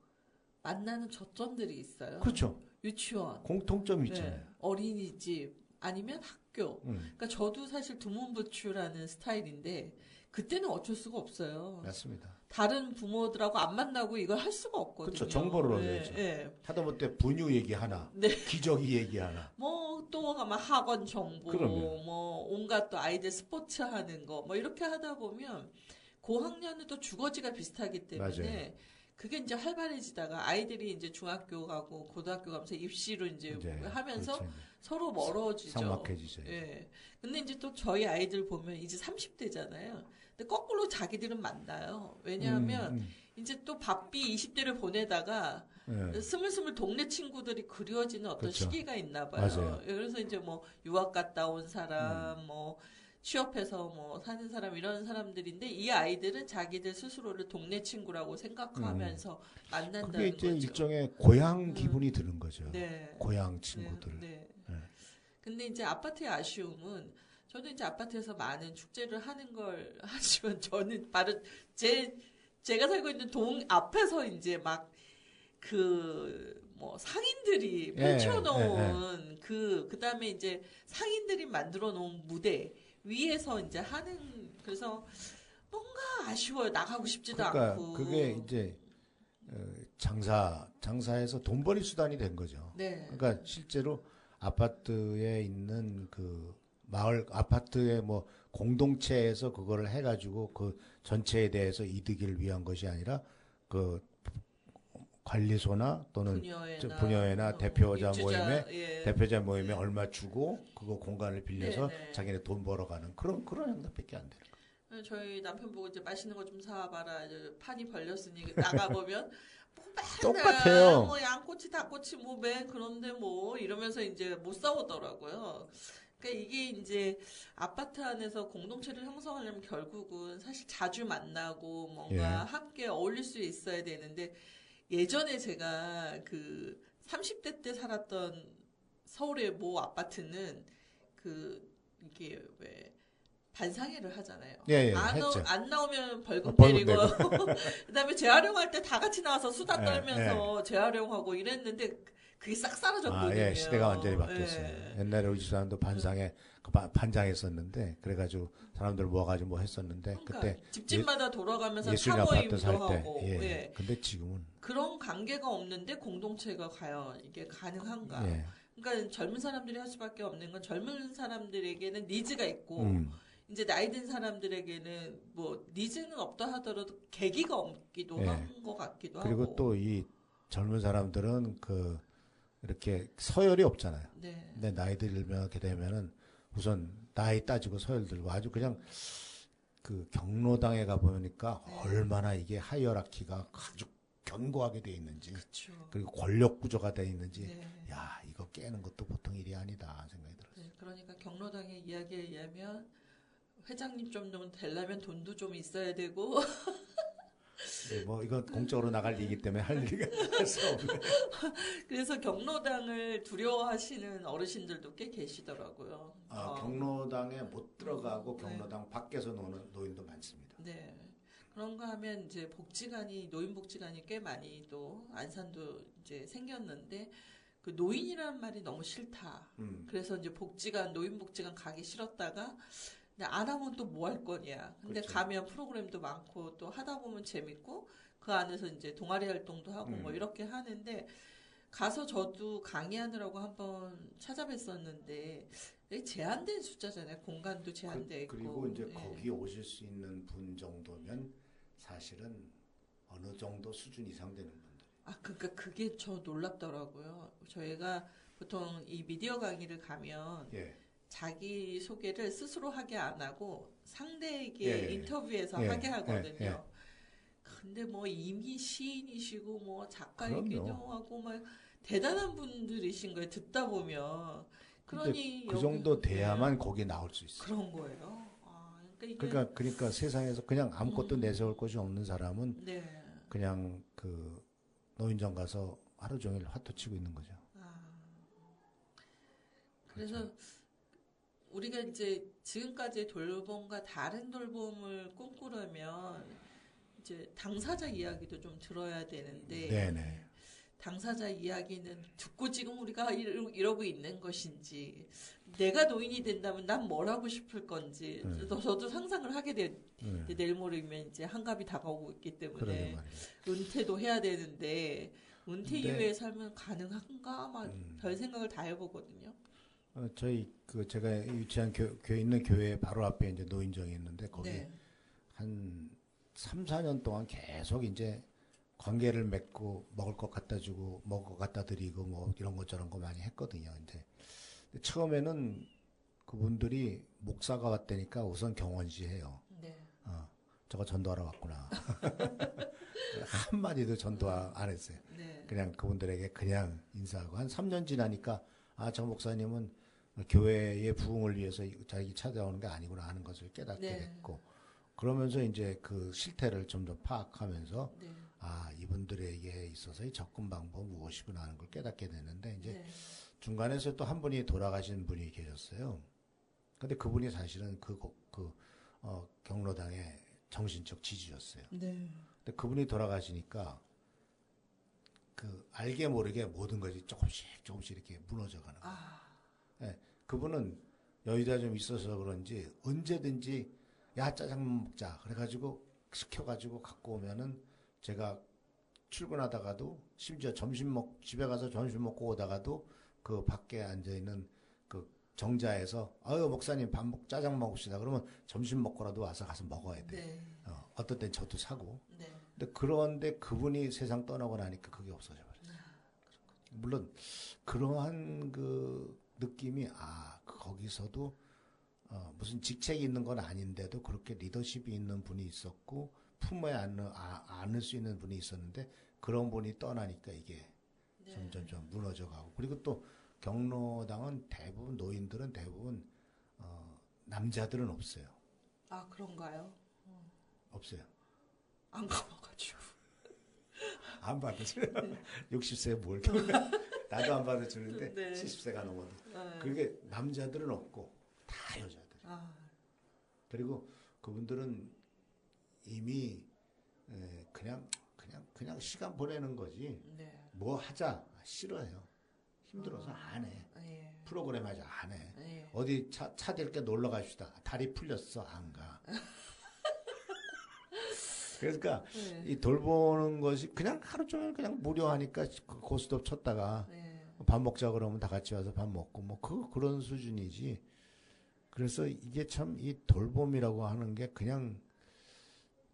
만나는 저점들이 있어요. 그렇죠. 유치원, 공통점이 있잖아요. 네, 어린이집, 아니면 학교. 음, 그러니까 저도 사실 두문부추라는 스타일인데 그때는 어쩔 수가 없어요. 맞습니다. 다른 부모들하고 안 만나고 이걸 할 수가 없거든요. 그렇죠. 정보를 얻어야죠. 예. 하다못해 분유 얘기 하나, 네. 기저귀 얘기 하나. 뭐또 아마 학원 정보, 그럼요. 뭐 온갖 또 아이들 스포츠 하는 거, 뭐 이렇게 하다 보면 고학년은 또 주거지가 비슷하기 때문에 맞아요. 그게 이제 활발해지다가 아이들이 이제 중학교 가고 고등학교 가면서 입시로 이제 하면서 그렇죠. 서로 멀어지죠. 삭막해지죠. 예. 근데 이제 또 저희 아이들 보면 이제 30대잖아요. 근데 거꾸로 자기들은 만나요. 왜냐하면 이제 또 바삐 20대를 보내다가 예. 스물스물 동네 친구들이 그리워지는 어떤 그렇죠. 시기가 있나 봐요. 맞아요. 예, 그래서 이제 뭐 유학 갔다 온 사람, 뭐 취업해서 뭐 사는 사람 이런 사람들인데 이 아이들은 자기들 스스로를 동네 친구라고 생각하면서 만난다는 그게 이제 거죠. 일종의 고향 기분이 드는 거죠. 네. 고향 친구들. 네. 네. 근데 이제 아파트의 아쉬움은 저도 이제 아파트에서 많은 축제를 하는 걸 하지만 저는 바로 제가 살고 있는 동 앞에서 이제 막 뭐 상인들이 펼쳐놓은 그다음에 이제 상인들이 만들어 놓은 무대 위에서 이제 하는 그래서 뭔가 아쉬워요. 나가고 싶지도 그러니까 않고. 그게 이제 장사에서 돈벌이 수단이 된 거죠. 네. 그러니까 실제로 아파트에 있는 그 마을 아파트의 뭐 공동체에서 그거를 해가지고 그 전체에 대해서 이득을 위한 것이 아니라 그 관리소나 또는 분여회나 대표자 모임에 얼마 주고 그거 공간을 빌려서 네네. 자기네 돈 벌어가는 그런 행동밖에 안 되는 거예요. 저희 남편 보고 이제 맛있는 거 좀 사와봐라. 이제 판이 벌렸으니 나가 보면 뭐 맨날 똑같아요. 뭐 양꼬치 닭꼬치 뭐 맨 그런데 뭐 이러면서 이제 못 싸우더라고요. 그러니까 이게 이제 아파트 안에서 공동체를 형성하려면 결국은 사실 자주 만나고 뭔가 함께 어울릴 수 있어야 되는데 예전에 제가 그 30대 때 살았던 서울의 모 아파트는 이게 왜 반상회를 하잖아요. 했죠. 안 나오면 벌금 벌금 때리고 그다음에 재활용할 때 다 같이 나와서 수다 떨면서 재활용하고 이랬는데 그게 싹 사라졌거든요. 시대가 완전히 바뀌었어요. 옛날에 우리 집사람도 반상회 반장했었는데 그래가지고 사람들 모아가지고 뭐 했었는데 그러니까 그때 집집마다 돌아가면서 예술인 사모임도 아파트 살 하고 때. 근데 지금은 그런 관계가 없는데 공동체가 과연 이게 가능한가? 그러니까 젊은 사람들이 할 수밖에 없는 건 젊은 사람들에게는 니즈가 있고 음. 이제 나이 든 사람들에게는 뭐 니즈는 없다 하더라도 계기가 없기도 예. 한 것 같기도 그리고 하고. 또 이 젊은 사람들은 이렇게 서열이 없잖아요. 네. 근데 나이 들면 이렇게 되면은 우선 나이 따지고 서열 들고 아주 그냥 그 경로당에 가 보니까 네. 얼마나 이게 하이어라키가 아주 견고하게 돼 있는지 그렇죠. 그리고 권력 구조가 돼 있는지 네. 야 이거 깨는 것도 보통 일이 아니다 생각이 들었어요. 네, 그러니까 경로당의 이야기에 의하면 회장님 좀 되려면 돈도 좀 있어야 되고 네, 뭐 이건 공적으로 나갈 일이기 때문에 할 얘기가 할 수 없네. 그래서 경로당을 두려워하시는 어르신들도 꽤 계시더라고요. 경로당에 못 들어가고 네. 경로당 밖에서 노는 노인도 많습니다. 네. 그런가 하면 이제 노인복지관이 꽤 많이 또 안산도 이제 생겼는데 그 노인이라는 말이 너무 싫다. 그래서 이제 노인복지관 가기 싫었다가 근데 안 하면 또 뭐 할 거냐. 근데 그렇죠. 가면 프로그램도 많고 또 하다 보면 재밌고 그 안에서 이제 동아리 활동도 하고 뭐 이렇게 하는데 가서 저도 강의하느라고 한번 찾아뵀었는데 제한된 숫자잖아요. 공간도 제한돼 있고. 그리고 이제 예. 거기 오실 수 있는 분 정도면 사실은 어느 정도 수준 이상 되는 분들. 그러니까 그게 저 놀랍더라고요. 저희가 보통 이 미디어 강의를 가면 예. 자기 소개를 스스로 하게 안 하고 상대에게 예. 인터뷰에서 예. 하게 하거든요. 예. 근데 뭐 이미 시인이시고 뭐 그럼요. 작가이기도 하고 막 대단한 분들이신 거예요. 듣다 보면. 그러니 그 정도 여기- 돼야만 네. 거기 나올 수 있어요. 그런 거예요. 그러니까 이게 그러니까 세상에서 그냥 아무것도 내세울 것이 없는 사람은 네. 그냥 그 노인정 가서 하루 종일 화투 치고 있는 거죠. 그래서 그렇죠. 우리가 이제 지금까지 돌봄과 다른 돌봄을 꿈꾸려면 이제 당사자 이야기도 좀 들어야 되는데 네네. 당사자 이야기는 듣고 지금 우리가 이러고 있는 것인지 내가 노인이 된다면 난 뭘 하고 싶을 건지 저도 상상을 하게 돼요. 내일 모레면 이제 한갑이 다가오고 있기 그러게 때문에 말이에요. 은퇴도 해야 되는데 은퇴 근데- 이후의 삶은 가능한가 막 별 생각을 다 해보거든요. 저희 제가 유치한 교회 있는 교회 바로 앞에 이제 노인정이 있는데 거기 네. 한 3, 4년 동안 계속 이제 관계를 맺고 먹을 것 갖다 주고 먹을 것 갖다 드리고 뭐 이런 거 저런 거 많이 했거든요. 근데 처음에는 그분들이 목사가 왔다니까 우선 경원시 해요. 네. 저거 전도하러 왔구나. 한마디도 전도 안 했어요. 네. 그냥 그분들에게 그냥 인사하고 한 3년 지나니까 저 목사님은 교회의 부흥을 위해서 자기 찾아오는 게 아니구나 하는 것을 깨닫게 네. 됐고 그러면서 이제 그 실태를 좀 더 파악하면서 네. 이분들에게 있어서의 접근 방법 무엇이구나 하는 걸 깨닫게 되는데 이제 네. 중간에서 또 한 분이 돌아가신 분이 계셨어요. 근데 그분이 사실은 경로당의 정신적 지주였어요. 네. 근데 그분이 돌아가시니까 알게 모르게 모든 것이 조금씩 이렇게 무너져가는 거예요. 예, 그분은 여유가 좀 있어서 그런지 언제든지 야 짜장면 먹자 그래가지고 시켜가지고 갖고 오면은 제가 출근하다가도 심지어 집에 가서 점심 먹고 오다가도 그 밖에 앉아 있는 그 정자에서 목사님 짜장 먹읍시다 그러면 점심 먹고라도 와서 가서 먹어야 돼. 네. 어떤 땐 저도 사고. 네. 그런데 그분이 세상 떠나고 나니까 그게 없어져 버렸어요. 물론 그러한 그 느낌이 거기서도 무슨 직책이 있는 건 아닌데도 그렇게 리더십이 있는 분이 있었고 품에 안을 수 있는 분이 있었는데 그런 분이 떠나니까 이게 점점 무너져가고 그리고 또 경로당은 대부분 노인들은 대부분 남자들은 없어요. 그런가요? 없어요. 안 가봐가지고. 안 받아줘요. 60세에 뭘 나도 안 받아주는데 네. 70세가 넘어도 네. 그게 남자들은 없고 다 여자들. 그리고 그분들은 이미 그냥 시간 보내는 거지. 네. 뭐 하자 싫어해요. 힘들어서 안 해. 예. 프로그램 하자 안 해. 예. 어디 차 댈 게 놀러 갑시다. 다리 풀렸어 안 가. 그러니까 네. 이 돌보는 것이 그냥 하루 종일 그냥 무료하니까 고스톱 쳤다가 네. 밥 먹자 그러면 다 같이 와서 밥 먹고 뭐 그런 수준이지. 그래서 이게 참 이 돌봄이라고 하는 게 그냥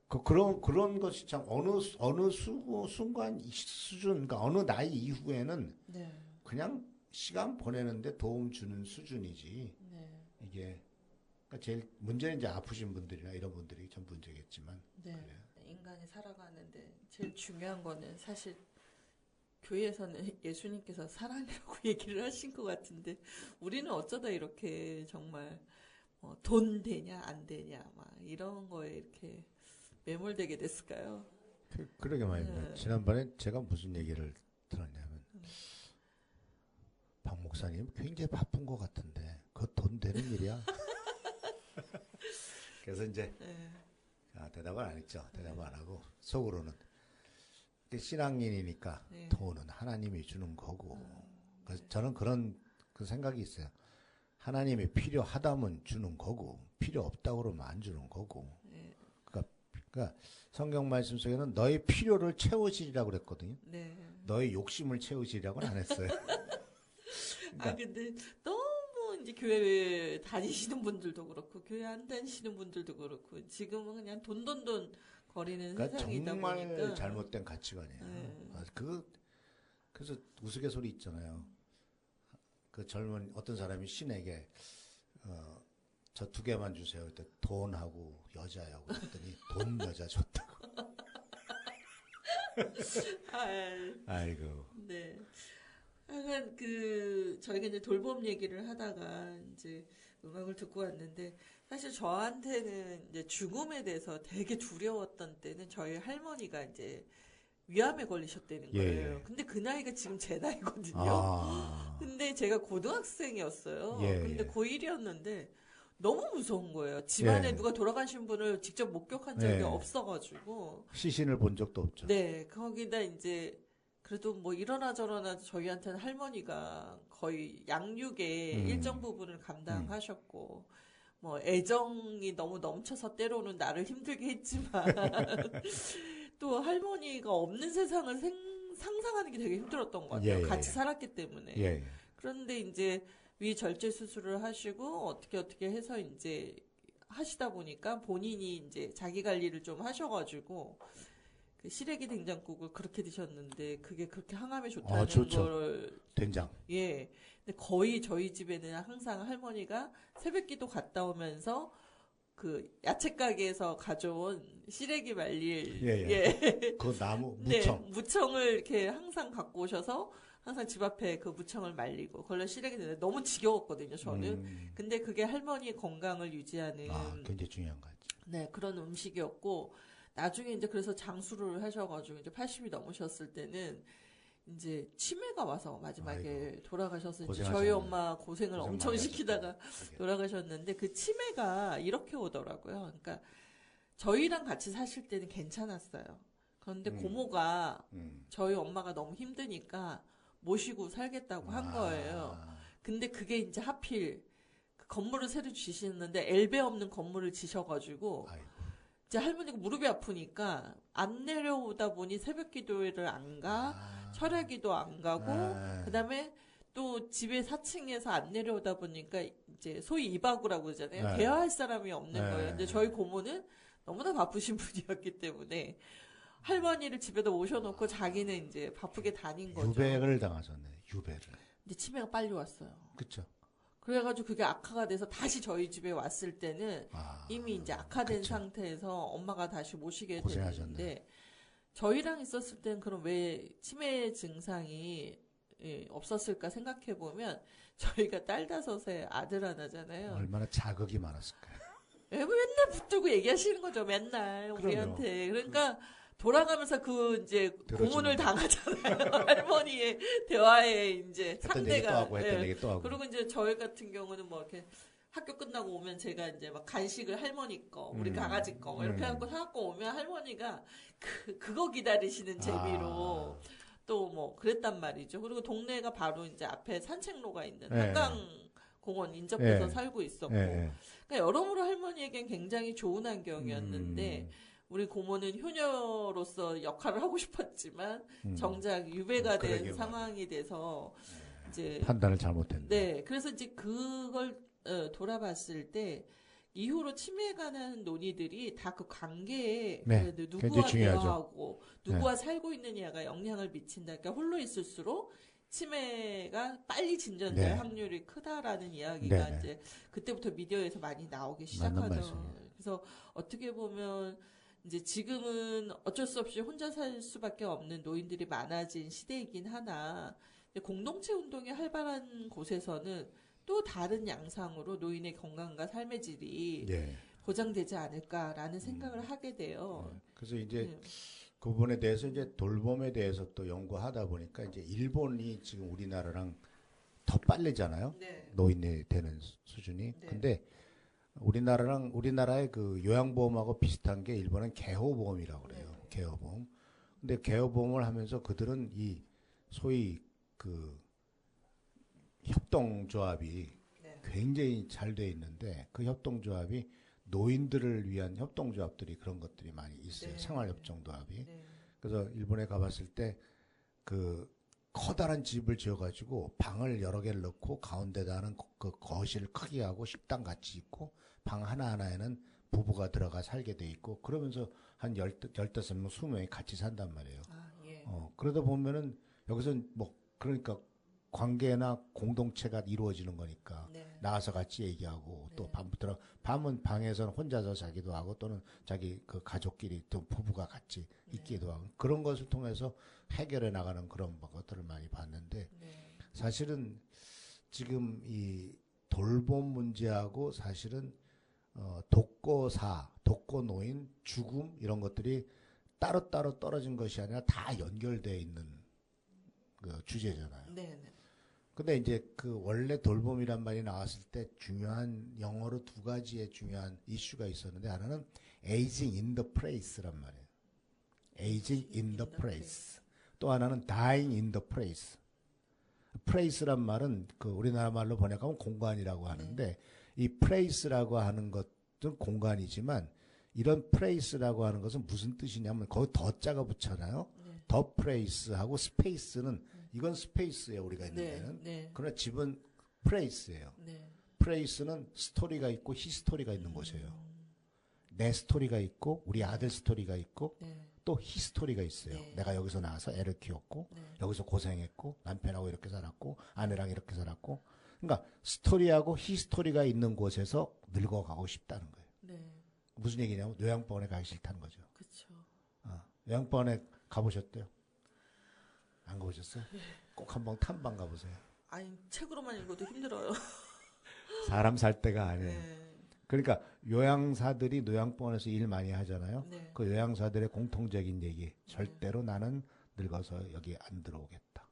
그런 것이 참 어느 순간 수준, 그러니까 어느 나이 이후에는 네. 그냥 시간 보내는데 도움 주는 수준이지. 네. 이게 그러니까 제일 문제는 이제 아프신 분들이나 이런 분들이 참 문제겠지만. 네. 그래요. 인간이 살아가는데 제일 중요한 거는 사실 교회에서는 예수님께서 사랑이라고 얘기를 하신 것 같은데 우리는 어쩌다 이렇게 정말 돈 되냐 안 되냐 막 이런 거에 이렇게 매몰되게 됐을까요? 그러게 말입니다. 네. 지난번에 제가 무슨 얘기를 들었냐면 박 목사님 굉장히 바쁜 것 같은데 그거 돈 되는 일이야? 그래서 이제 네. 대답을 안 했죠. 대답을 안 하고 속으로는 신앙인이니까 네. 돈은 하나님이 주는 거고. 그래서 저는 그런 그 생각이 있어요. 하나님이 필요하다면 주는 거고 필요 없다고 그러면 안 주는 거고. 네. 그러니까 성경 말씀 속에는 너의 필요를 채우시리라고 그랬거든요. 네. 너의 욕심을 채우시리라고는 안 했어요. 아 근데 너무 이제 교회 다니시는 분들도 그렇고 교회 안 다니시는 분들도 그렇고 지금은 그냥 돈 거리는 그러니까 세상이다 정말 보니까 잘못된 가치관이에요. 네. 그래서 우스갯소리 있잖아요. 그 젊은 어떤 사람이 신에게 저 2개만 주세요. 그때 돈하고 여자하고 그랬더니 돈 여자 줬다고. 아이고. 네. 하여간 저희가 이제 돌봄 얘기를 하다가 이제 음악을 듣고 왔는데 사실 저한테는 이제 죽음에 대해서 되게 두려웠던 때는 저희 할머니가 이제 위암에 걸리셨다는 거예요. 예. 근데 그 나이가 지금 제 나이거든요. 아. 근데 제가 고등학생이었어요. 예, 근데 예. 고1이었는데 너무 무서운 거예요. 집안에 예. 누가 돌아가신 분을 직접 목격한 적이 예. 없어가지고. 시신을 본 적도 없죠. 네, 거기다 이제 그래도 뭐 이러나 저러나 저희한테는 할머니가 거의 양육의 일정 부분을 감당하셨고 뭐 애정이 너무 넘쳐서 때로는 나를 힘들게 했지만 또 할머니가 없는 세상을 상상하는 게 되게 힘들었던 것 같아요. 예, 예, 같이 예. 살았기 때문에. 예. 그런데 이제 위절제 수술을 하시고 어떻게 해서 이제 하시다 보니까 본인이 이제 자기 관리를 좀 하셔가지고 그 시래기 된장국을 그렇게 드셨는데 그게 그렇게 항암에 좋다는 좋죠. 걸 된장. 예. 근데 거의 저희 집에는 항상 할머니가 새벽기도 갔다 오면서 그 야채 가게에서 가져온 시래기 말릴 예. 그 나무 무청. 네, 무청을 이렇게 항상 갖고 오셔서 항상 집 앞에 그 무청을 말리고 그걸로 시래기 되는데 너무 지겨웠거든요, 저는. 근데 그게 할머니의 건강을 유지하는 굉장히 중요한 거지. 네, 그런 음식이었고 나중에 이제 그래서 장수를 하셔가지고 이제 80이 넘으셨을 때는 이제 치매가 와서 마지막에 돌아가셔서 이제 저희 엄마 고생을 엄청 시키다가 돌아가셨는데 그 치매가 이렇게 오더라고요. 그러니까 저희랑 같이 사실 때는 괜찮았어요. 그런데 고모가 저희 엄마가 너무 힘드니까 모시고 살겠다고 한 거예요. 근데 그게 이제 하필 그 건물을 새로 지시는데 엘베 없는 건물을 지셔가지고 이제 할머니가 무릎이 아프니까 안 내려오다 보니 새벽 기도회를 안 가, 철야기도 안 가고, 그 다음에 또 집에 4층에서 안 내려오다 보니까 이제 소위 이바구라고 그러잖아요. 대화할 사람이 없는 거예요. 근데 저희 고모는 너무나 바쁘신 분이었기 때문에 할머니를 집에다 모셔놓고 자기는 이제 바쁘게 다닌 거죠. 유배를 당하셨네, 유배를. 근데 치매가 빨리 왔어요. 그쵸. 그래가지고 그게 악화가 돼서 다시 저희 집에 왔을 때는 이미 이제 악화된 상태에서 엄마가 다시 모시게 됐는데 저희랑 있었을 때는 그럼 왜 치매 증상이 없었을까 생각해 보면 저희가 딸 5에 아들 하나잖아요. 얼마나 자극이 많았을까요? 맨날 붙들고 얘기하시는 거죠, 맨날 우리한테. 그러니까 돌아가면서 이제 고문을 당하잖아요. 할머니의 대화에 이제 상대가. 했던 얘기 또 하고. 그리고 이제 저희 같은 경우는 뭐 이렇게 학교 끝나고 오면 제가 이제 막 간식을 할머니 거, 우리 강아지 거, 뭐 이렇게 해갖고 사갖고 오면 할머니가 그거 기다리시는 재미로 또 뭐 그랬단 말이죠. 그리고 동네가 바로 이제 앞에 산책로가 있는 한강공원 인접해서 살고 있었고. 그러니까 여러모로 할머니에겐 굉장히 좋은 환경이었는데 우리 고모는 효녀로서 역할을 하고 싶었지만 정작 유배가 된 상황이 돼서 이제 판단을 잘못했네. 네, 그래서 이제 그걸 돌아봤을 때 이후로 치매에 관한 논의들이 다 그 관계에 네, 누구와 굉장히 중요하죠. 대화하고 누구와 살고 있느냐가 영향을 미친다. 그러니까 홀로 있을수록 치매가 빨리 진전될 네. 확률이 크다라는 이야기가 네. 이제 그때부터 미디어에서 많이 나오기 맞는 시작하죠. 말씀이에요. 그래서 어떻게 보면 이제 지금은 어쩔 수 없이 혼자 살 수밖에 없는 노인들이 많아진 시대이긴 하나 공동체 운동이 활발한 곳에서는 또 다른 양상으로 노인의 건강과 삶의 질이 예. 보장되지 않을까라는 생각을 하게 돼요. 그래서 이제 네. 그 부분에 대해서 이제 돌봄에 대해서 또 연구하다 보니까 이제 일본이 지금 우리나라랑 더 빠르잖아요. 네. 노인이 되는 수준이. 네. 근데 우리나라의 그 요양보험하고 비슷한 게 일본은 개호보험이라고 그래요. 네. 개호보험. 근데 개호보험을 하면서 그들은 이 소위 그 협동조합이 네. 굉장히 잘 돼 있는데 그 협동조합이 노인들을 위한 협동조합들이 그런 것들이 많이 있어요. 네. 생활협동조합이. 네. 그래서 일본에 가봤을 때 그 커다란 집을 지어가지고 방을 여러 개를 넣고 가운데다는 그 거실 크게 하고 식당 같이 있고 방 하나하나에는 부부가 들어가 살게 돼 있고 그러면서 한 15명, 20명이 같이 산단 말이에요. 아, 예. 그러다 보면은 여기서 뭐 그러니까 관계나 공동체가 이루어지는 거니까 네. 나와서 같이 얘기하고 또 네. 밤은 방에서는 혼자서 자기도 하고 또는 자기 그 가족끼리 또 부부가 같이 있기도 하고 그런 것을 통해서 해결해 나가는 그런 것들을 많이 봤는데 네. 사실은 지금 이 돌봄 문제하고 사실은 독거노인, 죽음 이런 것들이 따로따로 떨어진 것이 아니라 다 연결되어 있는 그 주제잖아요. 네. 네. 근데 이제 그 원래 돌봄이란 말이 나왔을 때 중요한 영어로 두 가지의 중요한 이슈가 있었는데 하나는 aging in the place란 말이에요. aging in the place. 또 하나는 dying in the place. place란 말은 그 우리나라 말로 번역하면 공간이라고 하는데 이 place라고 하는 것은 공간이지만 이런 place라고 하는 것은 무슨 뜻이냐면 거기 더자가 붙잖아요. 더 place하고 space는 이건 스페이스예요 우리가 있는 네. 데는. 네. 그러나 집은 place예요. 네. place는 스토리가 있고 히스토리가 있는 곳이에요. 내 스토리가 있고 우리 아들 스토리가 있고 네. 또 히스토리가 있어요. 네. 내가 여기서 나와서 애를 키웠고 네. 여기서 고생했고 남편하고 이렇게 살았고 아내랑 이렇게 살았고 그러니까 스토리하고 히스토리가 있는 곳에서 늙어가고 싶다는 거예요. 네. 무슨 얘기냐면 요양병원에 가기 싫다는 거죠. 그렇죠. 요양병원에 가보셨대요? 안 가보셨어요? 꼭 한번 탐방 가보세요. 아니 책으로만 읽어도 힘들어요. 사람 살 때가 아니에요. 네. 그러니까 요양사들이 요양병원에서 일 많이 하잖아요. 네. 그 요양사들의 공통적인 얘기. 절대로 나는 늙어서 여기 안 들어오겠다.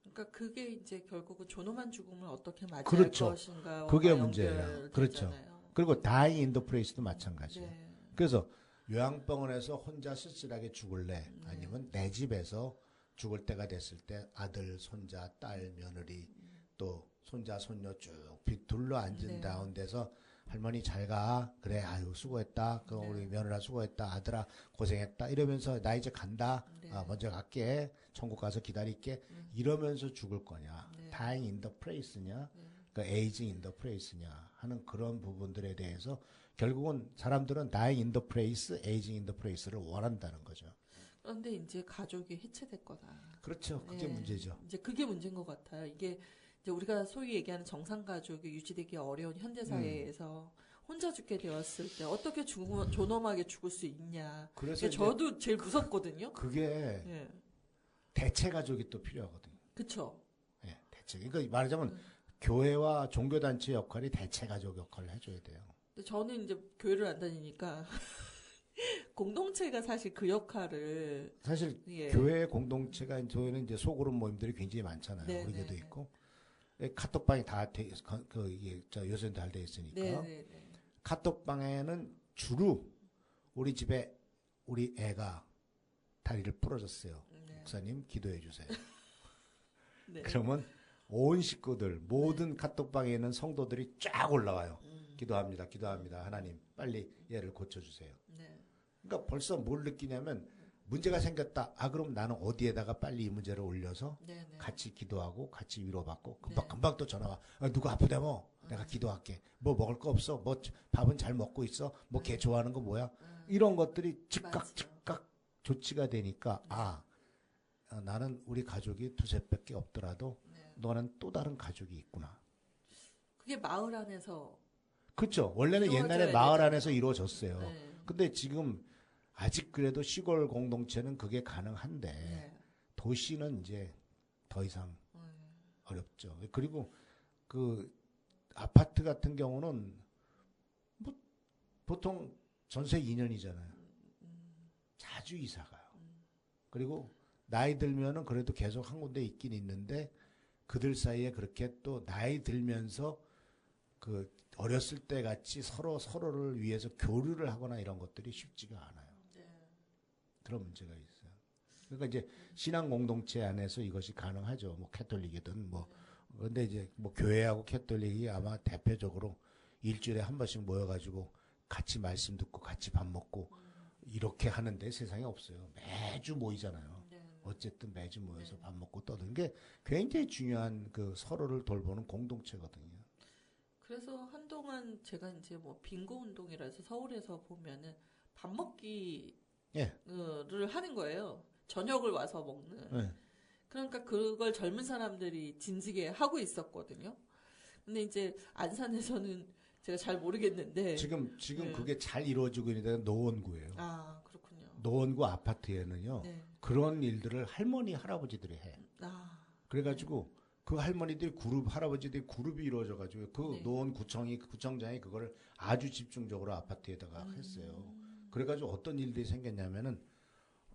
그러니까 그게 이제 결국은 존엄한 죽음을 어떻게 맞이할 그렇죠. 것인가. 그게 문제예요. 그렇죠. 그리고 dying in the place도 마찬가지예요. 네. 그래서 요양병원에서 혼자 쓸쓸하게 죽을래? 아니면 내 집에서 죽을 때가 됐을 때 아들, 손자, 딸, 며느리 또 손자, 손녀 쭉 둘러 앉은 네. 가운데서 할머니 잘 가. 그래 아유 수고했다. 그럼 우리 며느라 수고했다. 아들아 고생했다. 이러면서 나 이제 간다. 네. 먼저 갈게. 천국 가서 기다릴게. 이러면서 죽을 거냐. 네. dying in the place냐. 그러니까 aging in the place냐 하는 그런 부분들에 대해서 결국은 사람들은 dying in the place, aging in the place를 원한다는 거죠. 그런데 이제 가족이 해체됐거나. 그렇죠. 그게 네. 문제죠. 이제 그게 문제인 것 같아요. 이게 이제 우리가 소위 얘기하는 정상 가족이 유지되기 어려운 현대 사회에서 혼자 죽게 되었을 때 어떻게 존엄하게 죽을 수 있냐. 그래서 저도 제일 무섭거든요. 그게 예. 대체 가족이 또 필요하거든요. 그쵸. 예, 대체. 그러니까 말하자면 교회와 종교단체 역할이 대체 가족 역할을 해줘야 돼요. 근데 저는 이제 교회를 안 다니니까 공동체가 사실 그 역할을 사실 예. 교회 공동체가 저희는 이제 소그룹 모임들이 굉장히 많잖아요. 네, 우리 교도 네, 있고 카톡방이 다 이게 요새는 잘 돼 있으니까 네. 카톡방에는 주로 우리 집에 우리 애가 다리를 부러졌어요. 네. 목사님 기도해 주세요. 네. 그러면 온 식구들 모든 카톡방에 있는 성도들이 쫙 올라와요. 기도합니다. 기도합니다. 하나님 빨리 얘를 고쳐주세요. 네. 그러니까 벌써 뭘 느끼냐면 문제가 생겼다. 아, 그럼 나는 어디에다가 빨리 이 문제를 올려서 네네. 같이 기도하고 같이 위로받고 네. 금방 또 전화와. 아, 누가 아프다며? 내가 기도할게. 뭐 먹을 거 없어? 뭐 밥은 잘 먹고 있어? 뭐 걔 좋아하는 거 뭐야? 이런 것들이 즉각 조치가 되니까 나는 우리 가족이 두세 밖에 없더라도 너는 또 다른 가족이 있구나. 그게 마을 안에서 그렇죠. 원래는 이루어져야 옛날에 마을 되잖아요. 안에서 이루어졌어요. 네. 근데 지금 아직 그래도 시골 공동체는 그게 가능한데 네. 도시는 이제 더 이상 어렵죠. 그리고 그 아파트 같은 경우는 뭐 보통 전세 2년이잖아요. 자주 이사 가요. 그리고 나이 들면은 그래도 계속 한 군데 있긴 있는데 그들 사이에 그렇게 또 나이 들면서 그 어렸을 때 같이 서로를 위해서 교류를 하거나 이런 것들이 쉽지가 않아요. 그런 문제가 있어요. 그러니까 이제 신앙 공동체 안에서 이것이 가능하죠. 뭐 캐톨릭이든 뭐 그런데 이제 뭐 교회하고 캐톨릭이 아마 대표적으로 일주일에 한 번씩 모여가지고 같이 말씀 듣고 같이 밥 먹고 이렇게 하는데 세상에 없어요. 매주 모이잖아요. 어쨌든 매주 모여서 밥 먹고 떠드는 게 굉장히 중요한 그 서로를 돌보는 공동체거든요. 그래서 한동안 제가 이제 뭐 빙고 운동이라 해서 서울에서 보면은 밥 먹기를 하는 거예요. 저녁을 와서 먹는. 그러니까 그걸 젊은 사람들이 진지게 하고 있었거든요. 근데 이제 안산에서는 제가 잘 모르겠는데 지금 그게 잘 이루어지고 있는 데는 노원구예요. 아, 그렇군요. 노원구 아파트에는요. 그런 일들을 할머니 할아버지들이 해. 그래가지고 그 할머니들 할아버지들 그룹이 이루어져가지고 그 구청장이 그거를 아주 집중적으로 아파트에다가 했어요. 그래가지고 어떤 일들이 생겼냐면은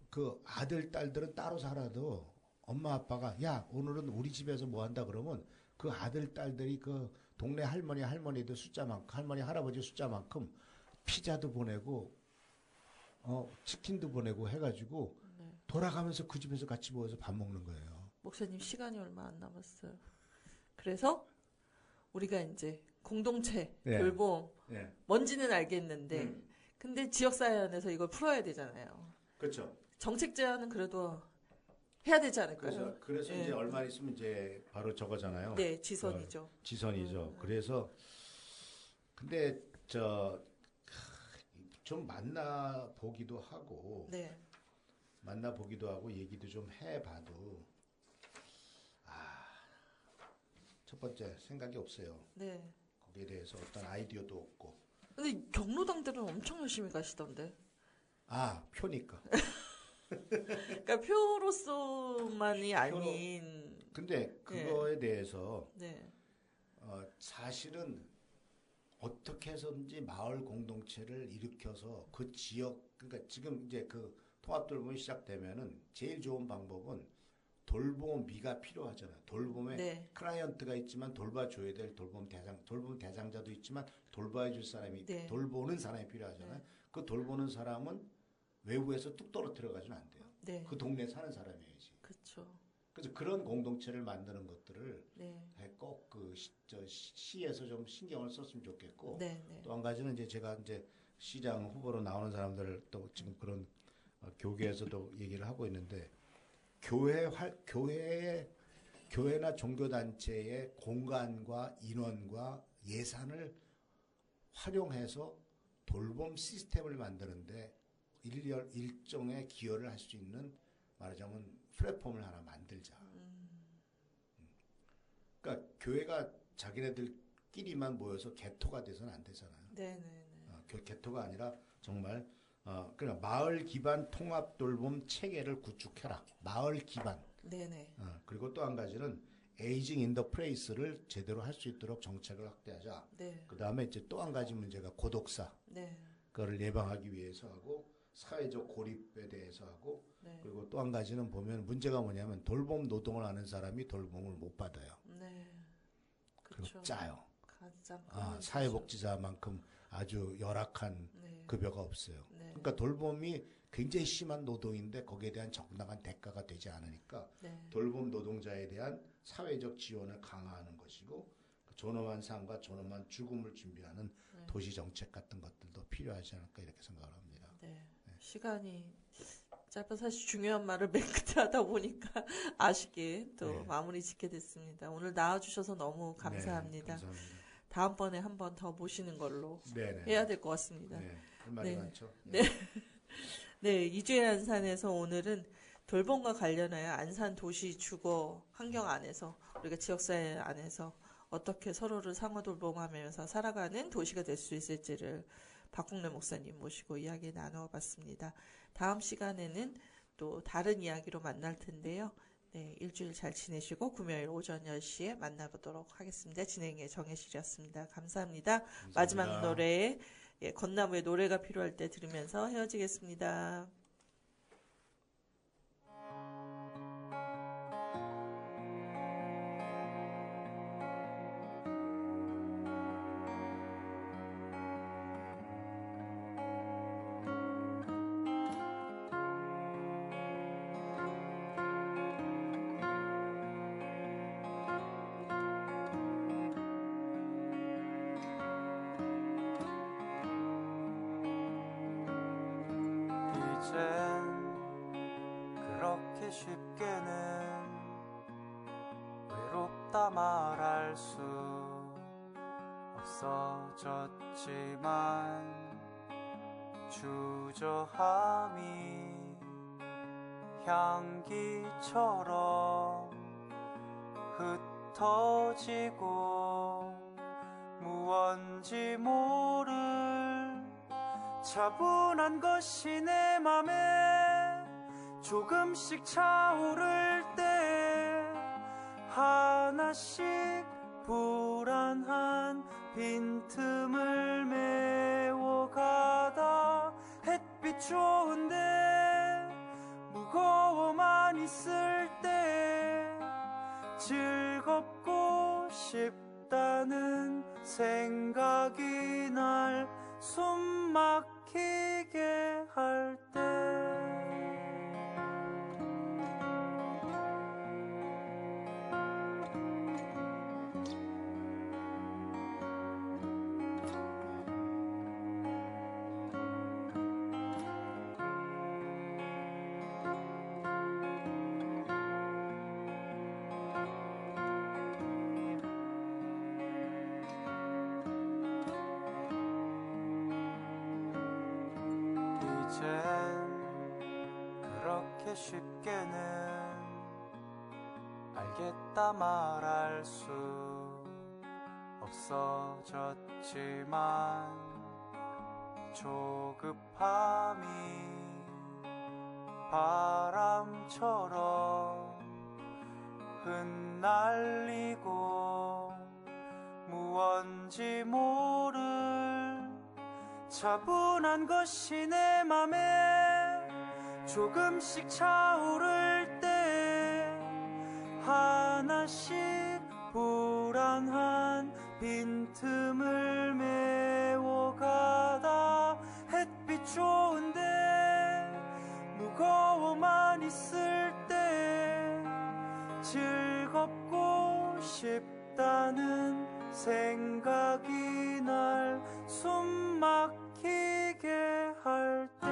그 아들 딸들은 따로 살아도 엄마 아빠가 야 오늘은 우리 집에서 뭐 한다 그러면 그 아들 딸들이 그 동네 할머니들 숫자만큼 할머니 할아버지 숫자만큼 피자도 보내고 치킨도 보내고 해가지고 돌아가면서 그 집에서 같이 모여서 밥 먹는 거예요. 목사님 시간이 얼마 안 남았어요. 그래서 우리가 이제 공동체 돌봄 뭔지는 알겠는데 근데 지역사회 안에서 이걸 풀어야 되잖아요. 그렇죠. 정책 제안은 그래도 해야 되지 않을까요? 그래서 이제 얼마 있으면 이제 바로 저거잖아요. 네, 지선이죠. 지선이죠. 그래서 근데 좀 만나보기도 하고 얘기도 좀 해봐도 첫 번째 생각이 없어요. 거기에 대해서 어떤 아이디어도 없고. 근데 경로당들은 엄청 열심히 가시던데. 표니까. 그러니까 표로서만이 아닌. 근데 그거에 대해서 사실은 어떻게 해서든지 마을 공동체를 일으켜서 그 지역 그러니까 지금 이제 그 통합돌봄이 시작되면은 제일 좋은 방법은 돌봄비가 필요하잖아요. 돌봄에 클라이언트가 있지만 돌봐줘야 될 돌봄 대상자도 있지만 돌봐줄 사람이 돌보는 사람이 필요하잖아요. 그 돌보는 사람은 외부에서 뚝 떨어뜨려 가지고는 안 돼요. 그 동네에 사는 사람이어야지. 그렇죠. 그래서 그런 공동체를 만드는 것들을 꼭 그 시에서 좀 신경을 썼으면 좋겠고 또 한 가지는 이제 제가 이제 시장 후보로 나오는 사람들을 또 지금 그런 교계에서도 얘기를 하고 있는데 교회나 종교단체의 공간과 인원과 예산을 활용해서 돌봄 시스템을 만드는데 일종의 기여를 할 수 있는 말하자면 플랫폼을 하나 만들자. 그러니까 교회가 자기네들끼리만 모여서 개토가 돼서는 안 되잖아요. 개토가 아니라 정말 그러니까 마을 기반 통합 돌봄 체계를 구축해라. 마을 기반. 그리고 또 한 가지는 에이징 인 더 플레이스를 제대로 할 수 있도록 정책을 확대하자. 그다음에 이제 또 한 가지 문제가 고독사. 그거를 예방하기 위해서 하고 사회적 고립에 대해서 하고 그리고 또 한 가지는 보면 문제가 뭐냐면 돌봄 노동을 하는 사람이 돌봄을 못 받아요. 그리고 짜요. 사회복지사만큼 아주 열악한 급여가 없어요. 그러니까 돌봄이 굉장히 심한 노동인데 거기에 대한 정당한 대가가 되지 않으니까 돌봄 노동자에 대한 사회적 지원을 강화하는 것이고 존엄한 삶과 존엄한 죽음을 준비하는 도시 정책 같은 것들도 필요하지 않을까 이렇게 생각을 합니다. 시간이 짧아서 사실 중요한 말을 맨 끝에 하다 보니까 아쉽게 또 네. 마무리 짓게 됐습니다. 오늘 나와주셔서 너무 감사합니다. 네, 감사합니다. 다음번에 한 번 더 모시는 걸로 네네. 해야 될 것 같습니다. 네, 할 말이 네. 많죠. 네. 네, 이주의 안산에서 오늘은 돌봄과 관련하여 안산 도시 주거 환경 안에서 우리가 지역사회 안에서 어떻게 서로를 상호 돌봄하면서 살아가는 도시가 될 수 있을지를 박국래 목사님 모시고 이야기 나누어 봤습니다. 다음 시간에는 또 다른 이야기로 만날 텐데요. 네, 일주일 잘 지내시고 금요일 오전 10시에 만나보도록 하겠습니다. 진행의 정혜실이었습니다. 감사합니다. 마지막 노래, 건나무의 노래가 필요할 때 들으면서 헤어지겠습니다. 그렇게 쉽게는 외롭다 말할 수 없어졌지만 주저함이 향기처럼 흩어지고 무언지 모를 차분한 것이 내 맘에 조금씩 차오를 때 하나씩 불안한 빈틈을 메워가다 햇빛 좋은데 무거워만 있을 때 즐겁고 싶다는 생각이 날 숨 막히게 할 때 이젠 그렇게 쉽게는 알겠다 말할 수 없어졌지만 조급함이 바람처럼 흩날리고 무언지 모를 차분한 것이 내 맘에 조금씩 차오를 때 하나씩 불안한 빈틈을 메워가다 햇빛 좋은데 무거워만 있을 때 즐겁고 싶다는 생각이 날 숨 막히게 할 때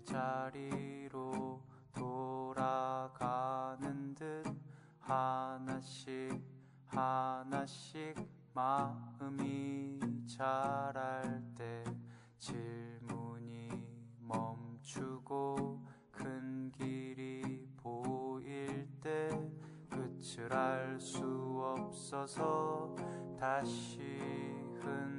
자리로 돌아가는 듯 하나씩 하나씩 마음이 자랄 때 질문이 멈추고 큰 길이 보일 때 끝을 알 수 없어서 다시 흔